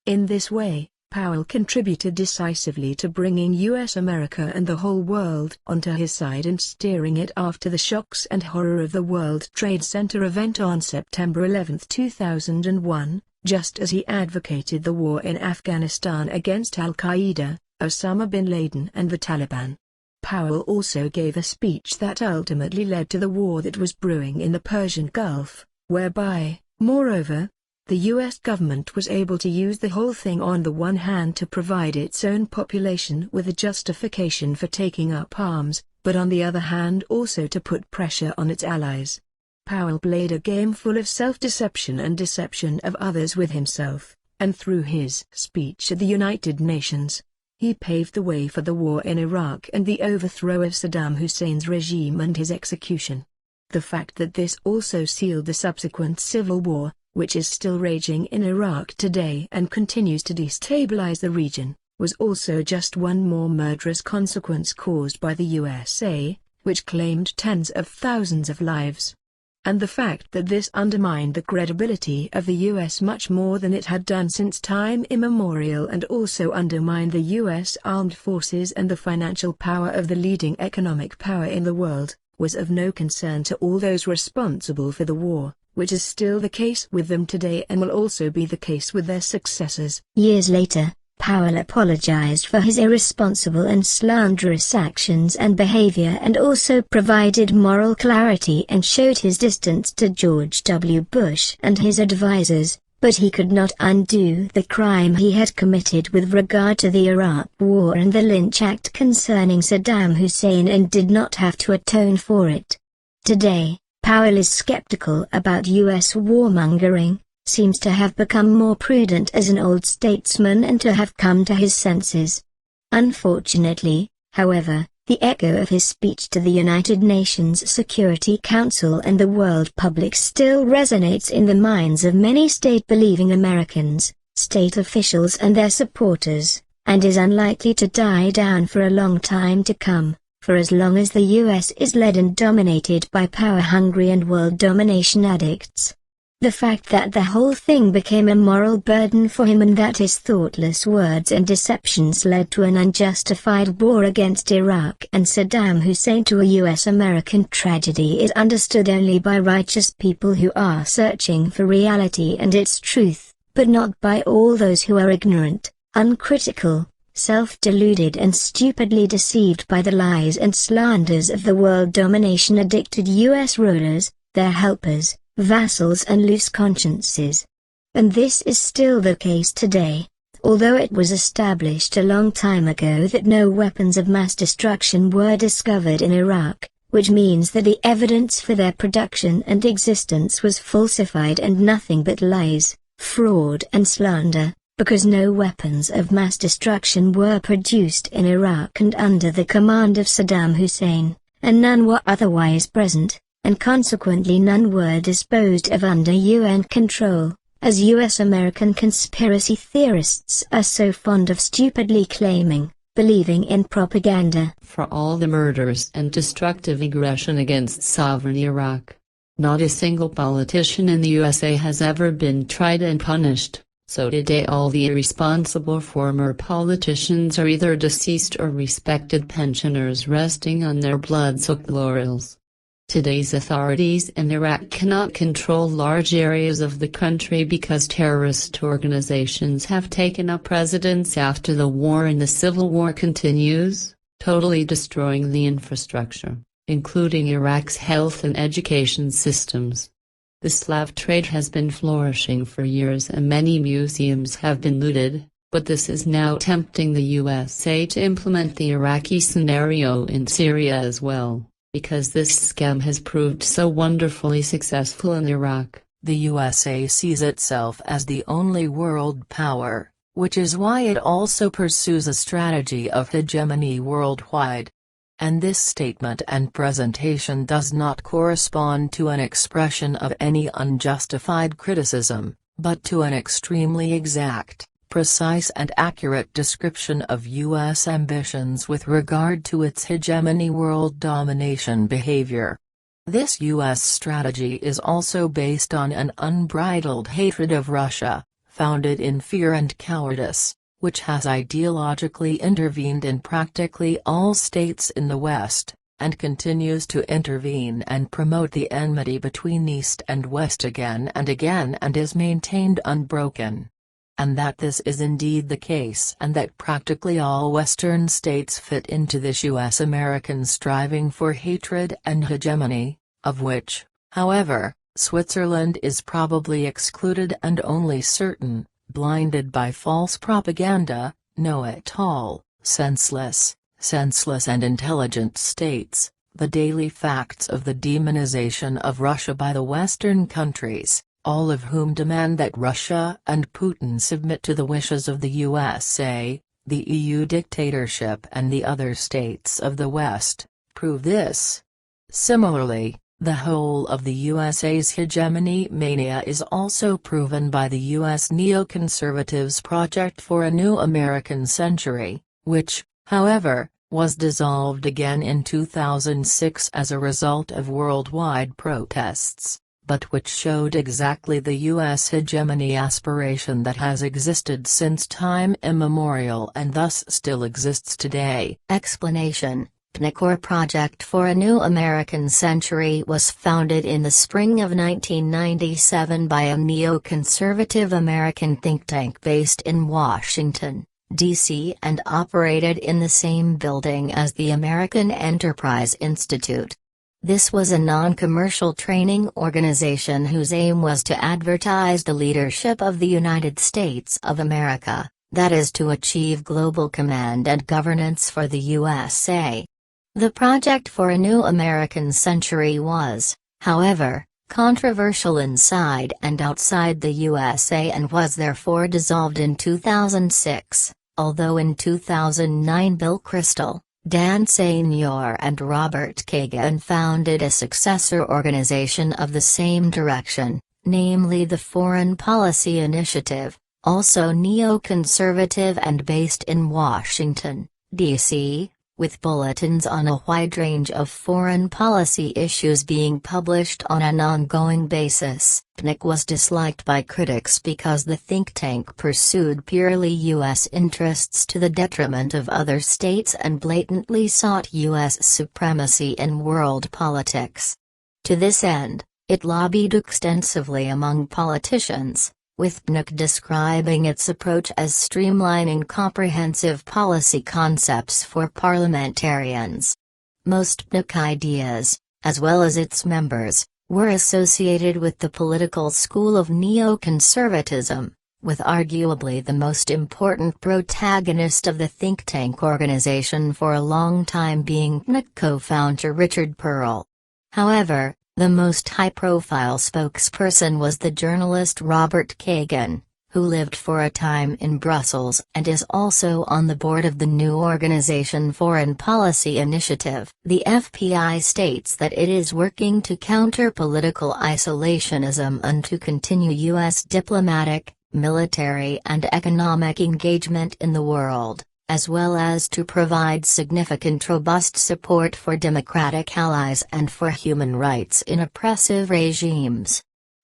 [SPEAKER 3] In this way, Powell contributed decisively to bringing US America and the whole world onto his side and steering it after the shocks and horror of the World Trade Center event on September 11, 2001, just as he advocated the war in Afghanistan against Al-Qaeda, Osama bin Laden and the Taliban. Powell also gave a speech that ultimately led to the war that was brewing in the Persian Gulf, whereby, moreover, the US government was able to use the whole thing on the one hand to provide its own population with a justification for taking up arms, but on the other hand also to put pressure on its allies. Powell played a game full of self-deception and deception of others with himself, and through his speech at the United Nations, he paved the way for the war in Iraq and the overthrow of Saddam Hussein's regime and his execution. The fact that this also sealed the subsequent civil war, which is still raging in Iraq today and continues to destabilize the region, was also just one more murderous consequence caused by the USA, which claimed tens of thousands of lives. And the fact that this undermined the credibility of the US much more than it had done since time immemorial, and also undermined the US armed forces and the financial power of the leading economic power in the world, was of no concern to all those responsible for the war, which is still the case with them today and will also be the case with their successors.
[SPEAKER 4] Years later, Powell apologized for his irresponsible and slanderous actions and behavior, and also provided moral clarity and showed his distance to George W. Bush and his advisors, but he could not undo the crime he had committed with regard to the Iraq War and the Lynch Act concerning Saddam Hussein, and did not have to atone for it. Today, Powell is skeptical about U.S. warmongering, seems to have become more prudent as an old statesman and to have come to his senses. Unfortunately, however, the echo of his speech to the United Nations Security Council and the world public still resonates in the minds of many state-believing Americans, state officials and their supporters, and is unlikely to die down for a long time to come, for as long as the U.S. is led and dominated by power-hungry and world domination addicts. The fact that the whole thing became a moral burden for him and that his thoughtless words and deceptions led to an unjustified war against Iraq and Saddam Hussein, to a US-American tragedy, is understood only by righteous people who are searching for reality and its truth, but not by all those who are ignorant, uncritical, self-deluded and stupidly deceived by the lies and slanders of the world domination-addicted US rulers, their helpers, vassals and loose consciences. And this is still the case today, although it was established a long time ago that no weapons of mass destruction were discovered in Iraq, which means that the evidence for their production and existence was falsified and nothing but lies, fraud and slander, because no weapons of mass destruction were produced in Iraq and under the command of Saddam Hussein, and none were otherwise present, and consequently none were disposed of under UN control, as US-American conspiracy theorists are so fond of stupidly claiming, believing in propaganda.
[SPEAKER 2] For all the murders and destructive aggression against sovereign Iraq, not a single politician in the USA has ever been tried and punished, so today all the irresponsible former politicians are either deceased or respected pensioners resting on their blood-soaked laurels. Today's authorities in Iraq cannot control large areas of the country because terrorist organizations have taken up residence after the war, and the civil war continues, totally destroying the infrastructure, including Iraq's health and education systems. The slave trade has been flourishing for years and many museums have been looted, but this is now tempting the USA to implement the Iraqi scenario in Syria as well, because this scam has proved so wonderfully successful in Iraq.
[SPEAKER 7] The USA sees itself as the only world power, which is why it also pursues a strategy of hegemony worldwide. And this statement and presentation does not correspond to an expression of any unjustified criticism, but to an extremely exact, precise and accurate description of U.S. ambitions with regard to its hegemony world domination behavior. This U.S. strategy is also based on an unbridled hatred of Russia, founded in fear and cowardice, which has ideologically intervened in practically all states in the West, and continues to intervene and promote the enmity between East and West again and again, and is maintained unbroken. And that this is indeed the case, and that practically all Western states fit into this US-American striving for hatred and hegemony, of which, however, Switzerland is probably excluded and only certain, blinded by false propaganda, know-it-all, senseless and intelligent states, the daily facts of the demonization of Russia by the Western countries, all of whom demand that Russia and Putin submit to the wishes of the USA, the EU dictatorship and the other states of the West, prove this. Similarly, the whole of the USA's hegemony mania is also proven by the US neoconservatives' project for a new American century, which, however, was dissolved again in 2006 as a result of worldwide protests, but which showed exactly the U.S. hegemony aspiration that has existed since time immemorial and thus still exists today.
[SPEAKER 6] Explanation: PNIC, or Project for a New American Century, was founded in the spring of 1997 by a neoconservative American think tank based in Washington, D.C. and operated in the same building as the American Enterprise Institute. This was a non-commercial training organization whose aim was to advertise the leadership of the United States of America, that is, to achieve global command and governance for the USA. The Project for a New American Century was, however, controversial inside and outside the USA and was therefore dissolved in 2006, although in 2009 Bill Kristol, Dan Senior and Robert Kagan founded a successor organization of the same direction, namely the Foreign Policy Initiative, also neoconservative and based in Washington, D.C., with bulletins on a wide range of foreign policy issues being published on an ongoing basis. PNIC was disliked by critics because the think tank pursued purely U.S. interests to the detriment of other states and blatantly sought U.S. supremacy in world politics. To this end, it lobbied extensively among politicians, with PNIC describing its approach as streamlining comprehensive policy concepts for parliamentarians. Most PNIC ideas, as well as its members, were associated with the political school of neoconservatism, with arguably the most important protagonist of the think tank organization for a long time being PNIC co-founder Richard Pearl. However, the most high-profile spokesperson was the journalist Robert Kagan, who lived for a time in Brussels and is also on the board of the new organization Foreign Policy Initiative. The FPI states that it is working to counter political isolationism and to continue U.S. diplomatic, military and economic engagement in the world, as well as to provide significant robust support for democratic allies and for human rights in oppressive regimes.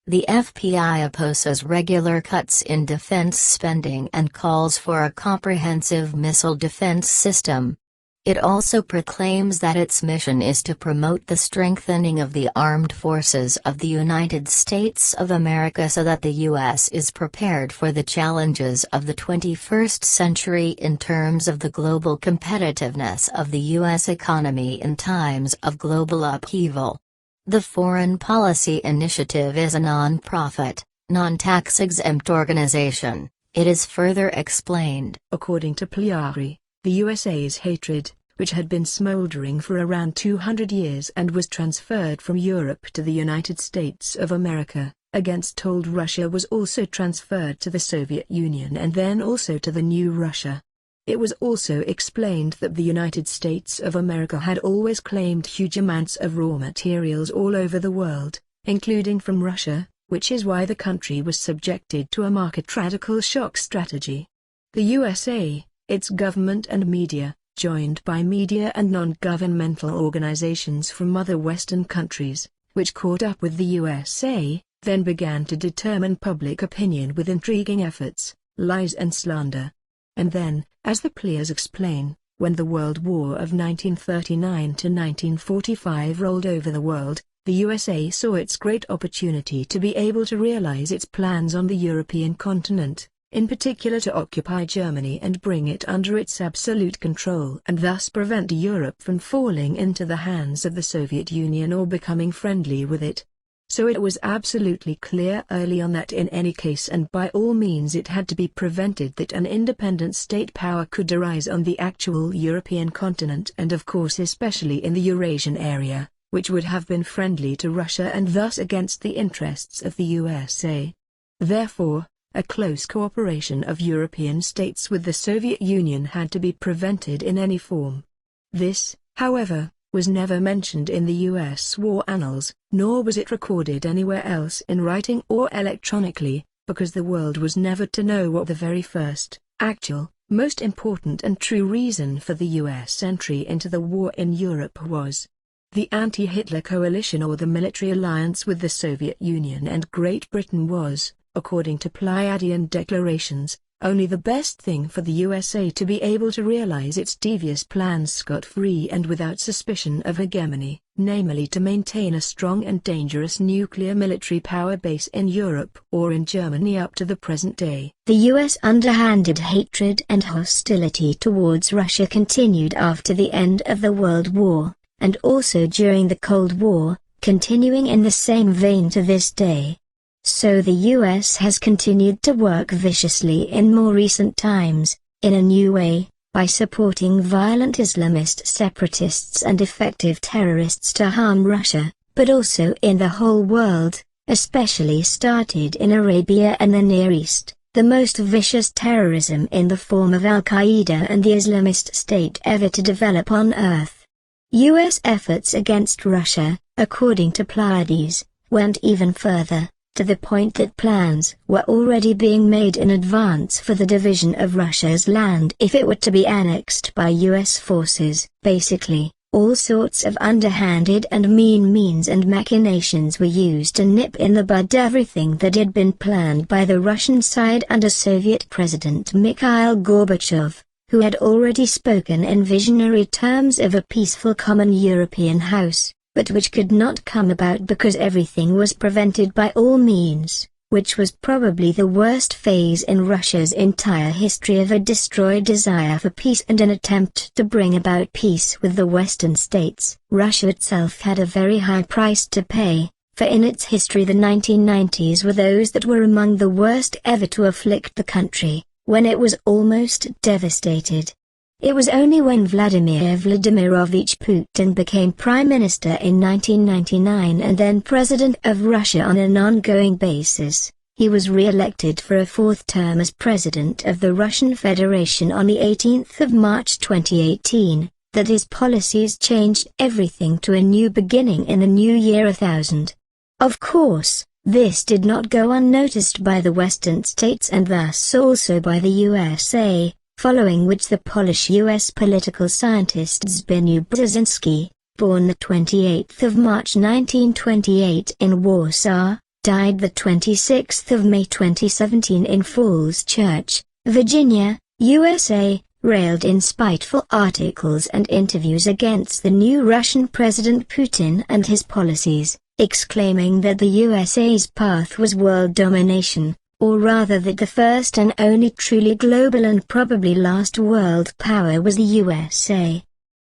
[SPEAKER 6] The FPI opposes regular cuts in defense spending and calls for a comprehensive missile defense system. It also proclaims that its mission is to promote the strengthening of the armed forces of the United States of America so that the U.S. is prepared for the challenges of the 21st century in terms of the global competitiveness of the U.S. economy in times of global upheaval. The Foreign Policy Initiative is a non-profit, non-tax-exempt organization, it is further explained.
[SPEAKER 3] According to Plejaren, the USA's hatred, which had been smoldering for around 200 years and was transferred from Europe to the United States of America, against old Russia, was also transferred to the Soviet Union and then also to the new Russia. It was also explained that the United States of America had always claimed huge amounts of raw materials all over the world, including from Russia, which is why the country was subjected to a market radical shock strategy. The USA, its government and media, joined by media and non-governmental organizations from other Western countries, which caught up with the USA, then began to determine public opinion with intriguing efforts, lies and slander. And then, as the players explain, when the World War of 1939 to 1945 rolled over the world, the USA saw its great opportunity to be able to realize its plans on the European continent, in particular to occupy Germany and bring it under its absolute control and thus prevent Europe from falling into the hands of the Soviet Union or becoming friendly with it. So it was absolutely clear early on that in any case and by all means it had to be prevented that an independent state power could arise on the actual European continent and of course especially in the Eurasian area, which would have been friendly to Russia and thus against the interests of the USA. Therefore, a close cooperation of European states with the Soviet Union had to be prevented in any form. This, however, was never mentioned in the U.S. war annals, nor was it recorded anywhere else in writing or electronically, because the world was never to know what the very first, actual, most important and true reason for the U.S. entry into the war in Europe was the anti-Hitler coalition, or the military alliance with the Soviet Union and Great Britain was, according to Plejaren declarations, only the best thing for the USA to be able to realize its devious plans scot-free and without suspicion of hegemony, namely to maintain a strong and dangerous nuclear military power base in Europe or in Germany up to the present day.
[SPEAKER 4] The U.S. underhanded hatred and hostility towards Russia continued after the end of the World War, and also during the Cold War, continuing in the same vein to this day. So the U.S. has continued to work viciously in more recent times, in a new way, by supporting violent Islamist separatists and effective terrorists to harm Russia, but also in the whole world, especially started in Arabia and the Near East, the most vicious terrorism in the form of Al-Qaeda and the Islamist State ever to develop on Earth. U.S. efforts against Russia, according to Plejaren, went even further, to the point that plans were already being made in advance for the division of Russia's land if it were to be annexed by U.S. forces. Basically, all sorts of underhanded and mean means and machinations were used to nip in the bud everything that had been planned by the Russian side under Soviet President Mikhail Gorbachev, who had already spoken in visionary terms of a peaceful common European house, but which could not come about because everything was prevented by all means, which was probably the worst phase in Russia's entire history of a destroyed desire for peace and an attempt to bring about peace with the Western states. Russia itself had a very high price to pay, for in its history the 1990s were those that were among the worst ever to afflict the country, when it was almost devastated. It was only when Vladimir Vladimirovich Putin became Prime Minister in 1999 and then President of Russia on an ongoing basis, he was re-elected for a fourth term as President of the Russian Federation on the 18th of March 2018, that his policies changed everything to a new beginning in the new year 1000. Of course, this did not go unnoticed by the Western states and thus also by the USA, following which the Polish-U.S. political scientist Zbinu Bezinsky, born the 28th of March 1928 in Warsaw, died the 26th of May 2017 in Falls Church, Virginia, USA, railed in spiteful articles and interviews against the new Russian President Putin and his policies, exclaiming that the USA's path was world domination, or rather that the first and only truly global and probably last world power was the USA.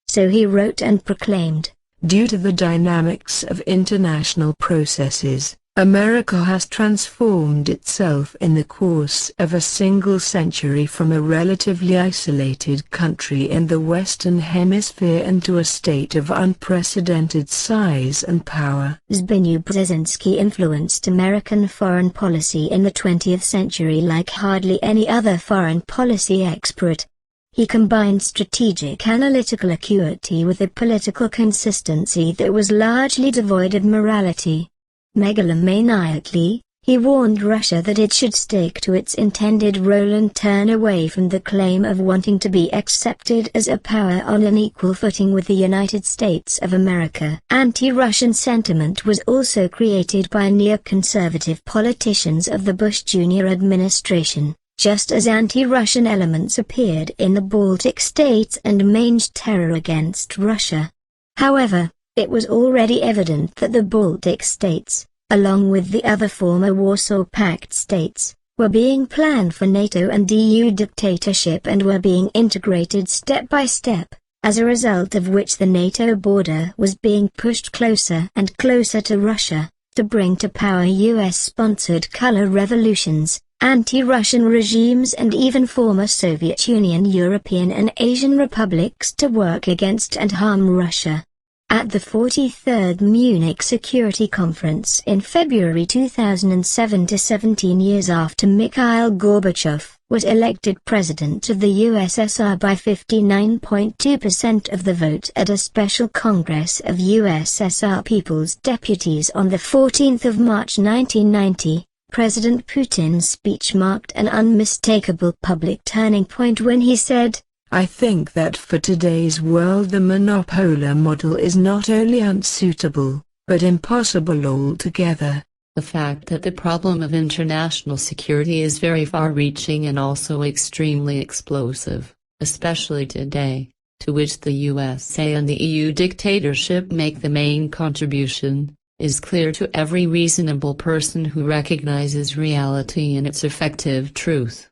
[SPEAKER 4] So he wrote and proclaimed,
[SPEAKER 3] "Due to the dynamics of international processes, America has transformed itself in the course of a single century from a relatively isolated country in the Western Hemisphere into a state of unprecedented size and power."
[SPEAKER 4] Zbinu Bezinsky influenced American foreign policy in the 20th century like hardly any other foreign policy expert. He combined strategic analytical acuity with a political consistency that was largely devoid of morality. Megalomaniacally, he warned Russia that it should stick to its intended role and turn away from the claim of wanting to be accepted as a power on an equal footing with the United States of America. Anti-Russian sentiment was also created by neoconservative politicians of the Bush Jr. administration, just as anti-Russian elements appeared in the Baltic states and maintained terror against Russia. However, it was already evident that the Baltic states, along with the other former Warsaw Pact states, were being planned for NATO and EU dictatorship and were being integrated step by step, as a result of which the NATO border was being pushed closer and closer to Russia, to bring to power US-sponsored color revolutions, anti-Russian regimes and even former Soviet Union European and Asian republics to work against and harm Russia. At the 43rd Munich Security Conference in February 2007, 17 years after Mikhail Gorbachev was elected president of the USSR by 59.2% of the vote at a special Congress of USSR People's Deputies on the 14th of March 1990, President Putin's speech marked an unmistakable public turning point when he said,
[SPEAKER 3] "I think that for today's world the monopolar model is not only unsuitable, but impossible altogether."
[SPEAKER 2] The fact that the problem of international security is very far-reaching and also extremely explosive, especially today, to which the USA and the EU dictatorship make the main contribution, is clear to every reasonable person who recognizes reality in its effective truth.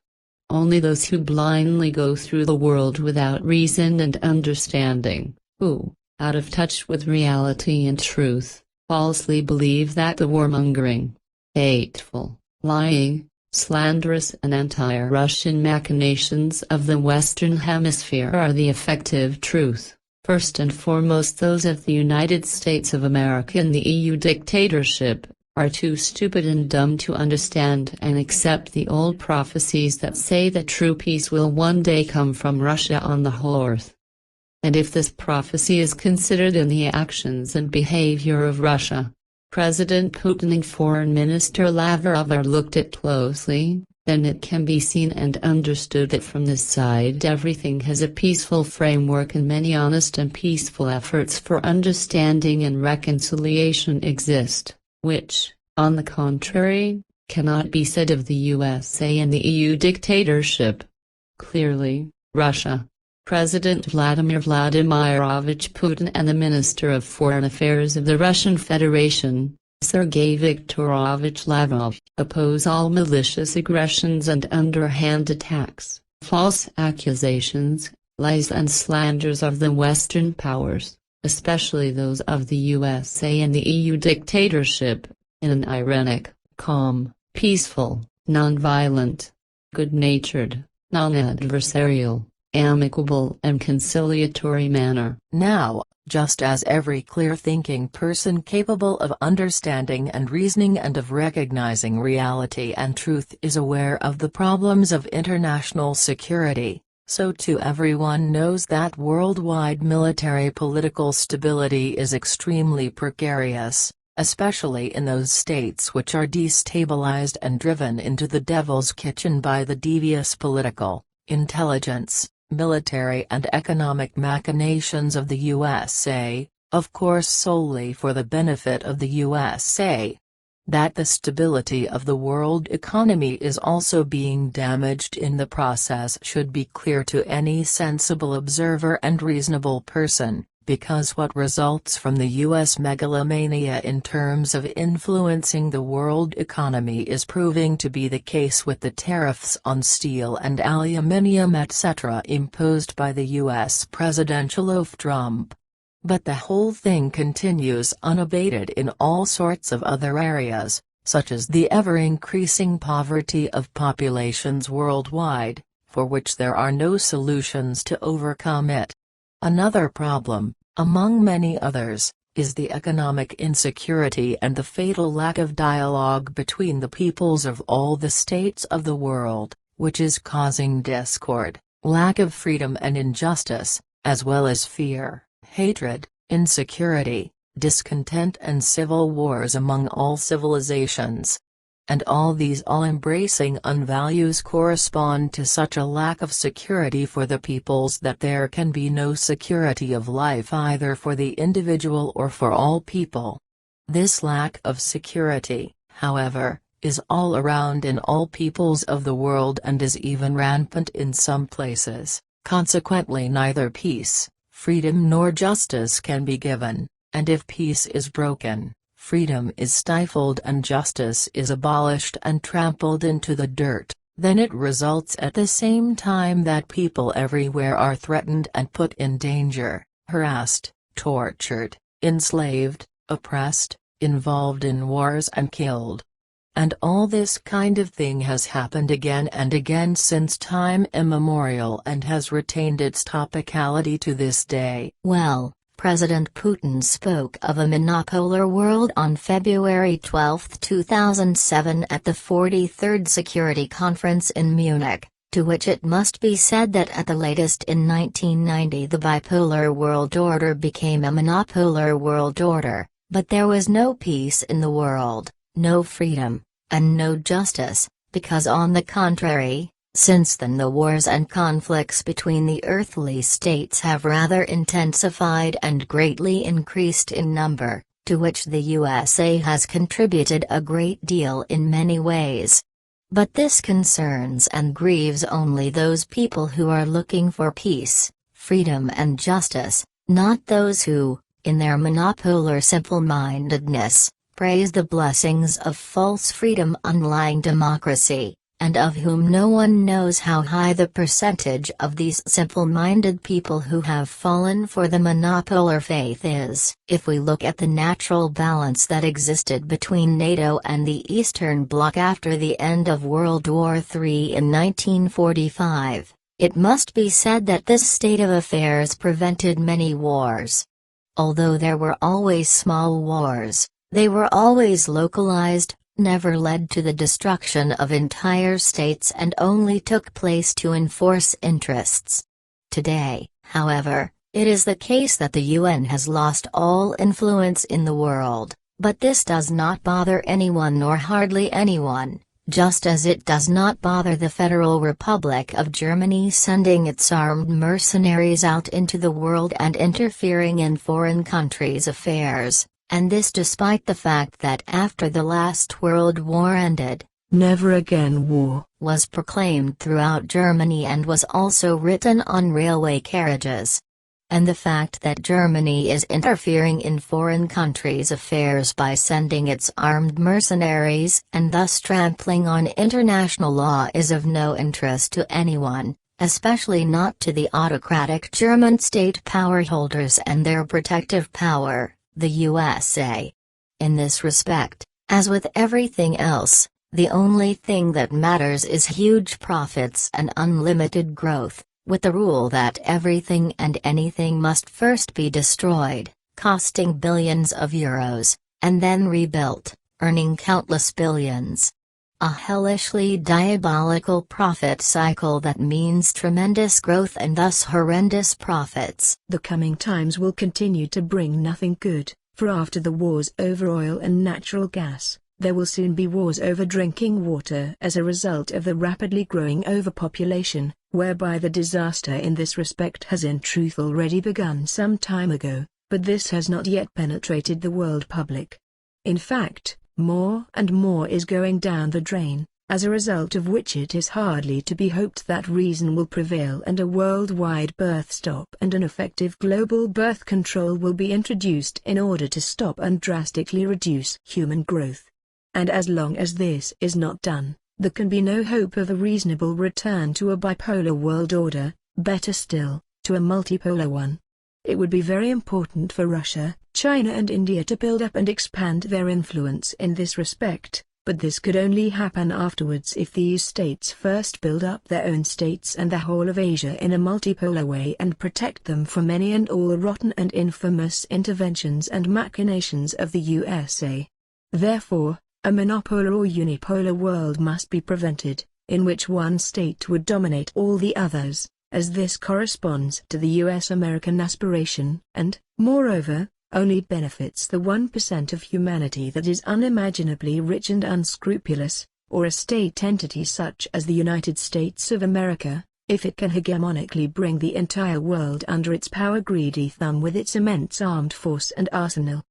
[SPEAKER 2] Only those who blindly go through the world without reason and understanding, who, out of touch with reality and truth, falsely believe that the warmongering, hateful, lying, slanderous and anti-Russian machinations of the Western Hemisphere are the effective truth, first and foremost those of the United States of America and the EU dictatorship, are too stupid and dumb to understand and accept the old prophecies that say that true peace will one day come from Russia on the whole earth. And if this prophecy is considered in the actions and behavior of Russia, President Putin and Foreign Minister Lavrov are looked at closely, then it can be seen and understood that from this side everything has a peaceful framework and many honest and peaceful efforts for understanding and reconciliation exist, which, on the contrary, cannot be said of the USA and the EU dictatorship. Clearly, Russia, President Vladimir Vladimirovich Putin and the Minister of Foreign Affairs of the Russian Federation, Sergei Viktorovich Lavrov, oppose all malicious aggressions and underhand attacks, false accusations, lies and slanders of the Western powers, especially those of the USA and the EU dictatorship, in an ironic, calm, peaceful, non-violent, good-natured, non-adversarial, amicable and conciliatory manner.
[SPEAKER 7] Now, just as every clear-thinking person capable of understanding and reasoning and of recognizing reality and truth is aware of the problems of international security, so too everyone knows that worldwide military political stability is extremely precarious, especially in those states which are destabilized and driven into the devil's kitchen by the devious political, intelligence, military and economic machinations of the USA, of course solely for the benefit of the USA. That the stability of the world economy is also being damaged in the process should be clear to any sensible observer and reasonable person, because what results from the U.S. megalomania in terms of influencing the world economy is proving to be the case with the tariffs on steel and aluminium etc. imposed by the U.S. presidential oaf Trump. But the whole thing continues unabated in all sorts of other areas, such as the ever-increasing poverty of populations worldwide, for which there are no solutions to overcome it. Another problem, among many others, is the economic insecurity and the fatal lack of dialogue between the peoples of all the states of the world, which is causing discord, lack of freedom and injustice, as well as fear, hatred, insecurity, discontent and civil wars among all civilizations. And all these all-embracing unvalues correspond to such a lack of security for the peoples that there can be no security of life either for the individual or for all people. This lack of security, however, is all around in all peoples of the world and is even rampant in some places. Consequently, neither peace, freedom nor justice can be given, and if peace is broken, freedom is stifled and justice is abolished and trampled into the dirt, then it results at the same time that people everywhere are threatened and put in danger, harassed, tortured, enslaved, oppressed, involved in wars and killed. And all this kind of thing has happened again and again since time immemorial and has retained its topicality to this day.
[SPEAKER 6] Well, President Putin spoke of a monopolar world on February 12, 2007 at the 43rd Security Conference in Munich, to which it must be said that at the latest in 1990 the bipolar world order became a monopolar world order, but there was no peace in the world, no freedom, and no justice, because on the contrary, since then the wars and conflicts between the earthly states have rather intensified and greatly increased in number, to which the USA has contributed a great deal in many ways. But this concerns and grieves only those people who are looking for peace, freedom and justice, not those who, in their monopolar simple-mindedness, praise the blessings of false freedom unlying democracy, and of whom no one knows how high the percentage of these simple-minded people who have fallen for the monopolar faith is. If we look at the natural balance that existed between NATO and the Eastern Bloc after the end of World War III in 1945, it must be said that this state of affairs prevented many wars. Although there were always small wars, they were always localized, never led to the destruction of entire states and only took place to enforce interests. Today, however, it is the case that the UN has lost all influence in the world, but this does not bother anyone nor hardly anyone, just as it does not bother the Federal Republic of Germany sending its armed mercenaries out into the world and interfering in foreign countries' affairs. And this despite the fact that after the last World War ended,
[SPEAKER 3] "Never Again War"
[SPEAKER 6] was proclaimed throughout Germany and was also written on railway carriages. And the fact that Germany is interfering in foreign countries' affairs by sending its armed mercenaries and thus trampling on international law is of no interest to anyone, especially not to the autocratic German state power holders and their protective power, the USA. In this respect, as with everything else, the only thing that matters is huge profits and unlimited growth, with the rule that everything and anything must first be destroyed, costing billions of euros, and then rebuilt, earning countless billions. A hellishly diabolical profit cycle that means tremendous growth and thus horrendous profits.
[SPEAKER 3] The coming times will continue to bring nothing good, for after the wars over oil and natural gas, there will soon be wars over drinking water as a result of the rapidly growing overpopulation, whereby the disaster in this respect has in truth already begun some time ago, but this has not yet penetrated the world public. In fact, more and more is going down the drain, as a result of which it is hardly to be hoped that reason will prevail and a worldwide birth stop and an effective global birth control will be introduced in order to stop and drastically reduce human growth. And as long as this is not done, there can be no hope of a reasonable return to a bipolar world order, better still, to a multipolar one. It would be very important for Russia, China and India to build up and expand their influence in this respect, but this could only happen afterwards if these states first build up their own states and the whole of Asia in a multipolar way and protect them from any and all rotten and infamous interventions and machinations of the USA. Therefore, a monopolar or unipolar world must be prevented, in which one state would dominate all the others, as this corresponds to the US-American aspiration, and, moreover, only benefits the 1% of humanity that is unimaginably rich and unscrupulous, or a state entity such as the United States of America, if it can hegemonically bring the entire world under its power-greedy thumb with its immense armed force and arsenal.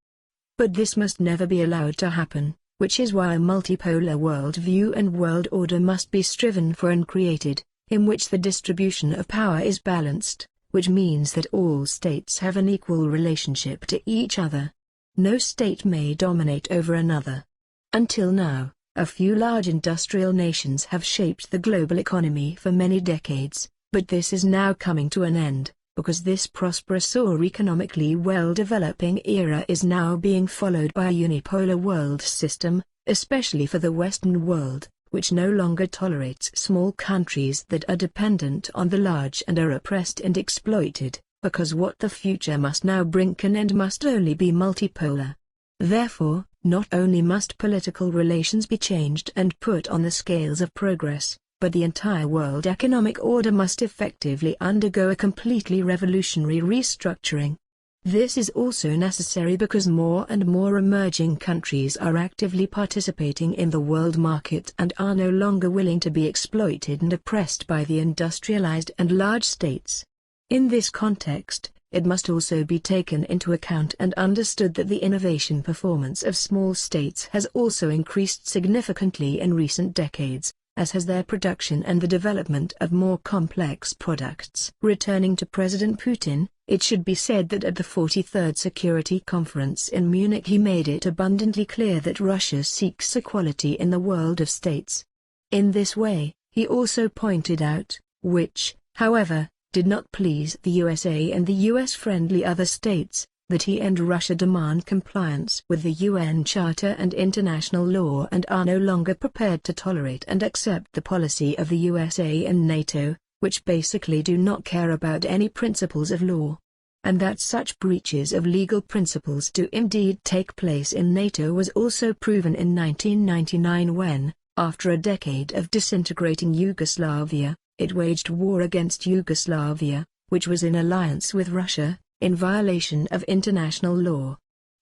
[SPEAKER 3] But this must never be allowed to happen, which is why a multipolar world view and world order must be striven for and created, in which the distribution of power is balanced, which means that all states have an equal relationship to each other. No state may dominate over another. Until now, a few large industrial nations have shaped the global economy for many decades, but this is now coming to an end, because this prosperous or economically well-developing era is now being followed by a unipolar world system, especially for the Western world, which no longer tolerates small countries that are dependent on the large and are oppressed and exploited, because what the future must now bring can and must only be multipolar. Therefore, not only must political relations be changed and put on the scales of progress, but the entire world economic order must effectively undergo a completely revolutionary restructuring. This is also necessary because more and more emerging countries are actively participating in the world market and are no longer willing to be exploited and oppressed by the industrialized and large states. In this context, it must also be taken into account and understood that the innovation performance of small states has also increased significantly in recent decades, as has their production and the development of more complex products. Returning to President Putin, it should be said that at the 43rd Security Conference in Munich he made it abundantly clear that Russia seeks equality in the world of states. In this way, he also pointed out, which, however, did not please the USA and the US-friendly other states, that he and Russia demand compliance with the UN Charter and international law and are no longer prepared to tolerate and accept the policy of the USA and NATO, which basically do not care about any principles of law. And that such breaches of legal principles do indeed take place in NATO was also proven in 1999 when, after a decade of disintegrating Yugoslavia, it waged war against Yugoslavia, which was in alliance with Russia, in violation of international law.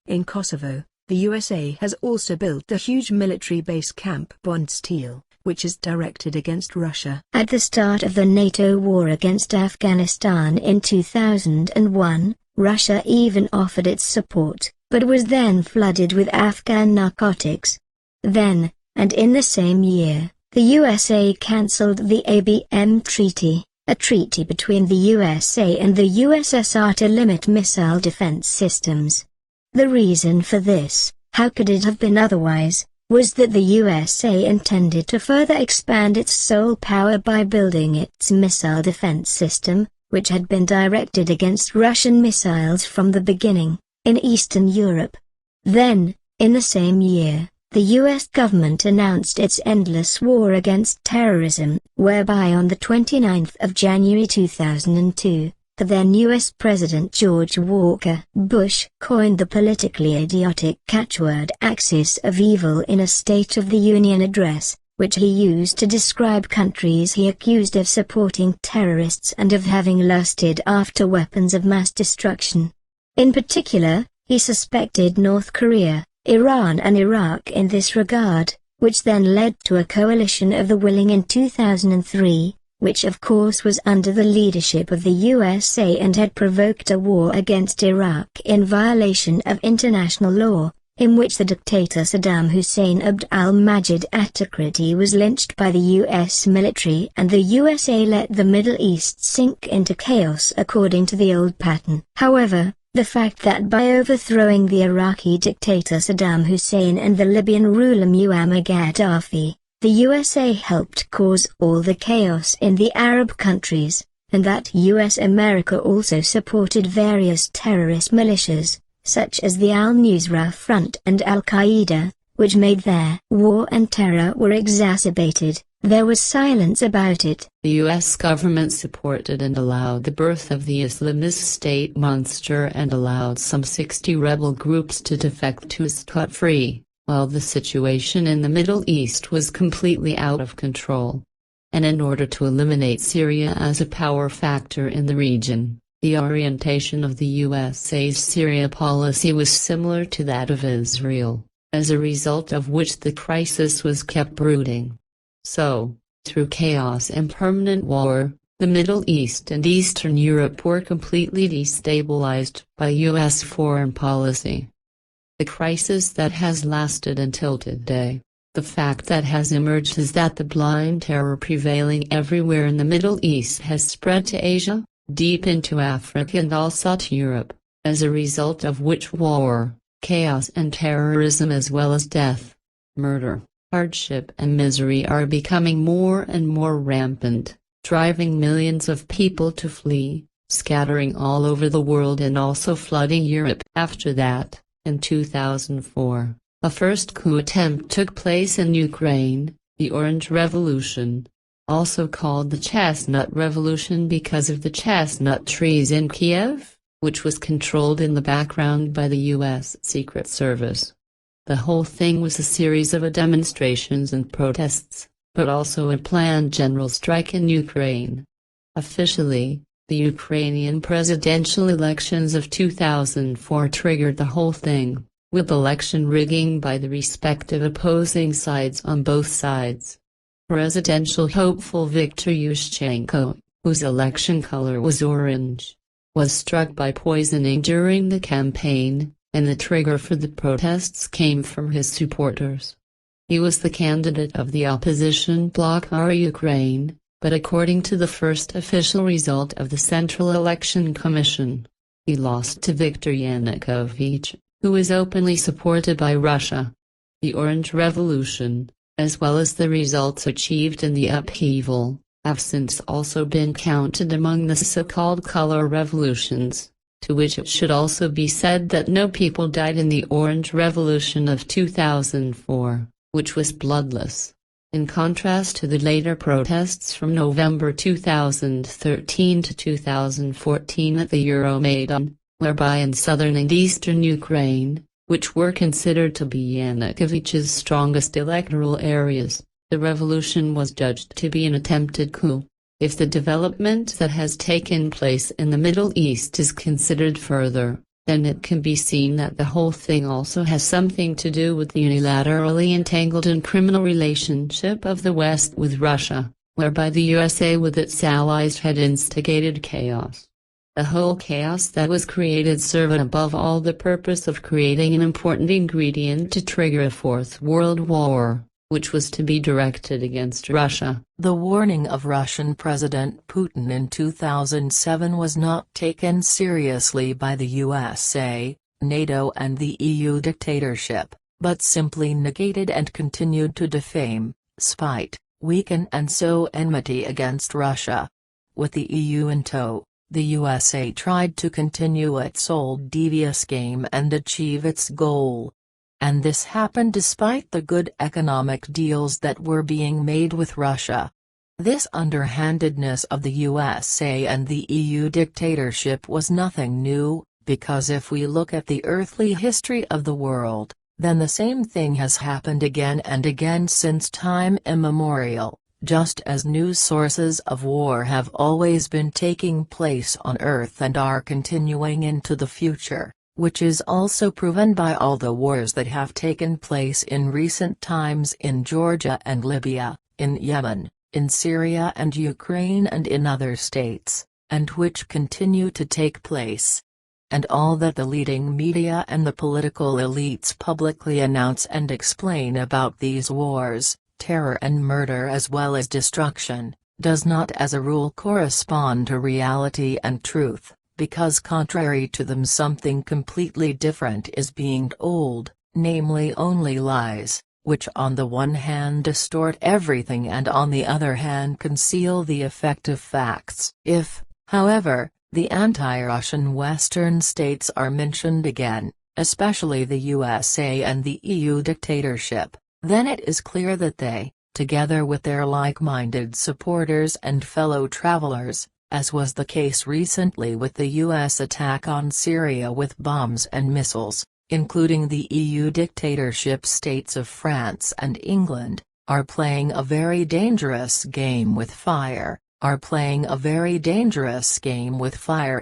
[SPEAKER 3] In Kosovo, the USA has also built a huge military base Camp Bondsteel, which is directed against Russia.
[SPEAKER 4] At the start of the NATO war against Afghanistan in 2001, Russia even offered its support, but was then flooded with Afghan narcotics. Then, and in the same year, the USA cancelled the ABM Treaty, a treaty between the USA and the USSR to limit missile defense systems. The reason for this, how could it have been otherwise, was that the USA intended to further expand its sole power by building its missile defense system, which had been directed against Russian missiles from the beginning, in Eastern Europe. Then, in the same year, the U.S. government announced its endless war against terrorism, whereby on the 29th of January 2002, the then U.S. President George Walker Bush coined the politically idiotic catchword "axis of evil" in a State of the Union address, which he used to describe countries he accused of supporting terrorists and of having lusted after weapons of mass destruction. In particular, he suspected North Korea, Iran and Iraq in this regard, which then led to a coalition of the willing in 2003, which of course was under the leadership of the USA and had provoked a war against Iraq in violation of international law, in which the dictator Saddam Hussein Abd al-Majid autocracy was lynched by the US military and the USA let the Middle East sink into chaos according to the old pattern. However, the fact that by overthrowing the Iraqi dictator Saddam Hussein and the Libyan ruler Muammar Gaddafi, the USA helped cause all the chaos in the Arab countries, and that America also supported various terrorist militias, such as the Al-Nusra Front and Al-Qaeda, which made their war and terror were exacerbated. There was silence about it.
[SPEAKER 2] The U.S. government supported and allowed the birth of the Islamist state monster and allowed some 60 rebel groups to defect to scot-free, while the situation in the Middle East was completely out of control. And in order to eliminate Syria as a power factor in the region, the orientation of the USA's Syria policy was similar to that of Israel, as a result of which the crisis was kept brooding. So, through chaos and permanent war, the Middle East and Eastern Europe were completely destabilized by U.S. foreign policy. The crisis that has lasted until today, the fact that has emerged is that the blind terror prevailing everywhere in the Middle East has spread to Asia, deep into Africa and also to Europe, as a result of which war, chaos and terrorism as well as death, murder, hardship and misery are becoming more and more rampant, driving millions of people to flee, scattering all over the world and also flooding Europe. After that, in 2004, a first coup attempt took place in Ukraine, the Orange Revolution, also called the Chestnut Revolution because of the chestnut trees in Kiev, which was controlled in the background by the U.S. Secret Service. The whole thing was a series of demonstrations and protests, but also a planned general strike in Ukraine. Officially, The Ukrainian presidential elections of 2004 triggered the whole thing, with election rigging by the respective opposing sides on both sides. Presidential hopeful Viktor Yushchenko, whose election color was orange, was struck by poisoning during the campaign, and the trigger for the protests came from his supporters. He was the candidate of the opposition bloc Our Ukraine, but according to the first official result of the Central Election Commission, he lost to Viktor Yanukovych, who is openly supported by Russia. The Orange Revolution, as well as the results achieved in the upheaval, have since also been counted among the so-called color revolutions, to which it should also be said that no people died in the Orange Revolution of 2004, which was bloodless. In contrast to the later protests from November 2013 to 2014 at the Euromaidan, whereby in southern and eastern Ukraine, which were considered to be Yanukovych's strongest electoral areas, the revolution was judged to be an attempted coup. If the development that has taken place in the Middle East is considered further, then it can be seen that the whole thing also has something to do with the unilaterally entangled and criminal relationship of the West with Russia, whereby the USA with its allies had instigated chaos. The whole chaos that was created served above all the purpose of creating an important ingredient to trigger a Fourth World War, which was to be directed against Russia.
[SPEAKER 7] The warning of Russian President Putin in 2007 was not taken seriously by the USA, NATO and the EU dictatorship, but simply negated and continued to defame, spite, weaken and sow enmity against Russia. With the EU in tow, the USA tried to continue its old devious game and achieve its goal. And this happened despite the good economic deals that were being made with Russia. This underhandedness of the USA and the EU dictatorship was nothing new, because if we look at the earthly history of the world, then the same thing has happened again and again since time immemorial, just as new sources of war have always been taking place on Earth and are continuing into the future, which is also proven by all the wars that have taken place in recent times in Georgia and Libya, in Yemen, in Syria and Ukraine and in other states, and which continue to take place. And all that the leading media and the political elites publicly announce and explain about these wars, terror and murder as well as destruction, does not as a rule correspond to reality and truth, because contrary to them something completely different is being told, namely only lies, which on the one hand distort everything and on the other hand conceal the effective facts. If, however, the anti-Russian Western states are mentioned again, especially the USA and the EU dictatorship, then it is clear that they, together with their like-minded supporters and fellow travelers, as was the case recently with the U.S. attack on Syria with bombs and missiles, including the EU dictatorship states of France and England, are playing a very dangerous game with fire,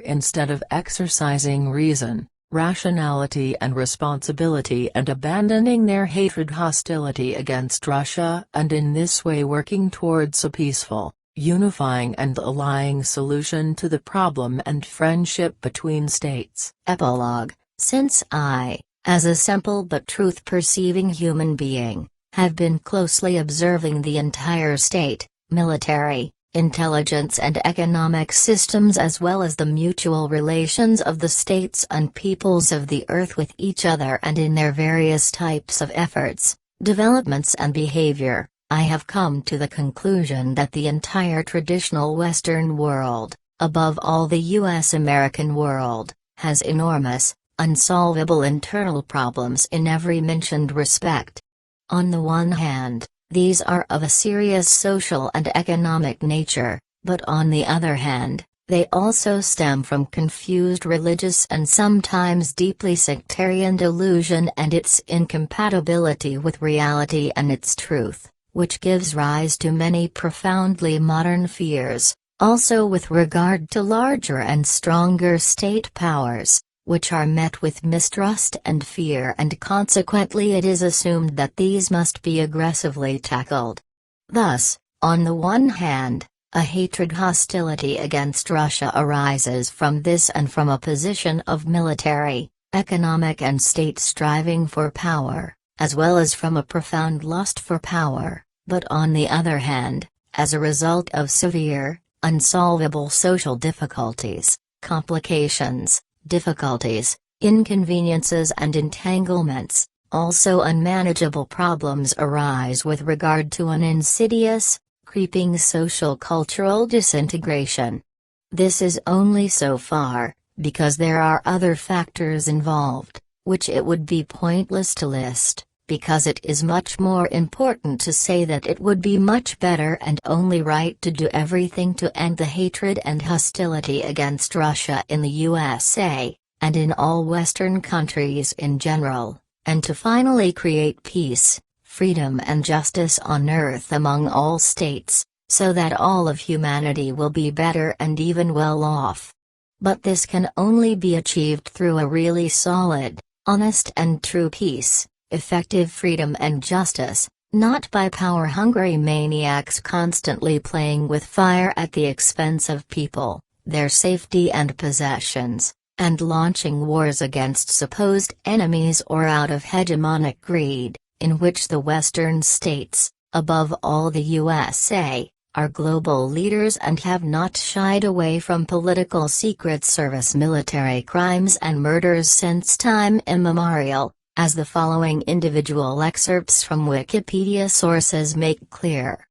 [SPEAKER 7] instead of exercising reason, rationality and responsibility and abandoning their hatred hostility against Russia and in this way working towards a peaceful, unifying and allying solution to the problem and friendship between states.
[SPEAKER 6] Epilogue. Since I, as a simple but truth-perceiving human being, have been closely observing the entire state, military, intelligence and economic systems as well as the mutual relations of the states and peoples of the earth with each other and in their various types of efforts, developments and behavior, I have come to the conclusion that the entire traditional Western world, above all the US-American world, has enormous, unsolvable internal problems in every mentioned respect. On the one hand, these are of a serious social and economic nature, but on the other hand, they also stem from confused religious and sometimes deeply sectarian delusion and its incompatibility with reality and its truth, which gives rise to many profoundly modern fears, Also with regard to larger and stronger state powers, which are met with mistrust and fear, and consequently it is assumed that these must be aggressively tackled. Thus, on the one hand, a hatred hostility against Russia arises from this and from a position of military, economic and state striving for power, as well as from a profound lust for power, but on the other hand, as a result of severe, unsolvable social difficulties, complications, difficulties, inconveniences and entanglements, also unmanageable problems arise with regard to an insidious, creeping social-cultural disintegration. This is only so far, because there are other factors involved, which it would be pointless to list, because it is much more important to say that it would be much better and only right to do everything to end the hatred and hostility against Russia in the USA, and in all Western countries in general, and to finally create peace, freedom and justice on earth among all states, so that all of humanity will be better and even well off. But this can only be achieved through a really solid, honest and true peace, effective freedom and justice, not by power-hungry maniacs constantly playing with fire at the expense of people, their safety and possessions, and launching wars against supposed enemies or out of hegemonic greed, in which the Western states, above all the USA, are global leaders and have not shied away from political secret service military crimes and murders since time immemorial, as the following individual excerpts from Wikipedia sources make clear.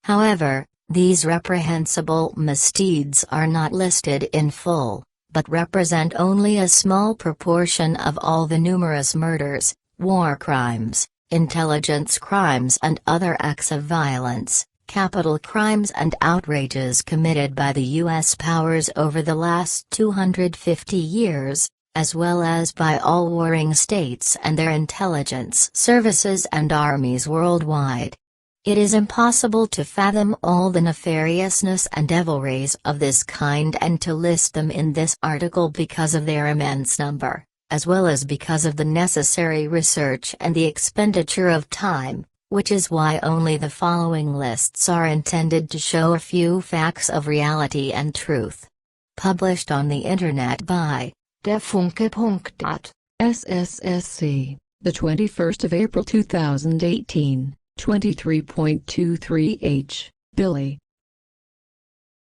[SPEAKER 6] However, these reprehensible misdeeds are not listed in full, but represent only a small proportion of all the numerous murders, war crimes, intelligence crimes and other acts of violence, capital crimes and outrages committed by the U.S. powers over the last 250 years, as well as by all warring states and their intelligence services and armies worldwide. It is impossible to fathom all the nefariousness and devilries of this kind and to list them in this article because of their immense number, as well as because of the necessary research and the expenditure of time, which is why only the following lists are intended to show a few facts of reality and truth. Published on the Internet by
[SPEAKER 8] Der Funke. SSSC, the 21st of April 2018, 23.23h, Billy.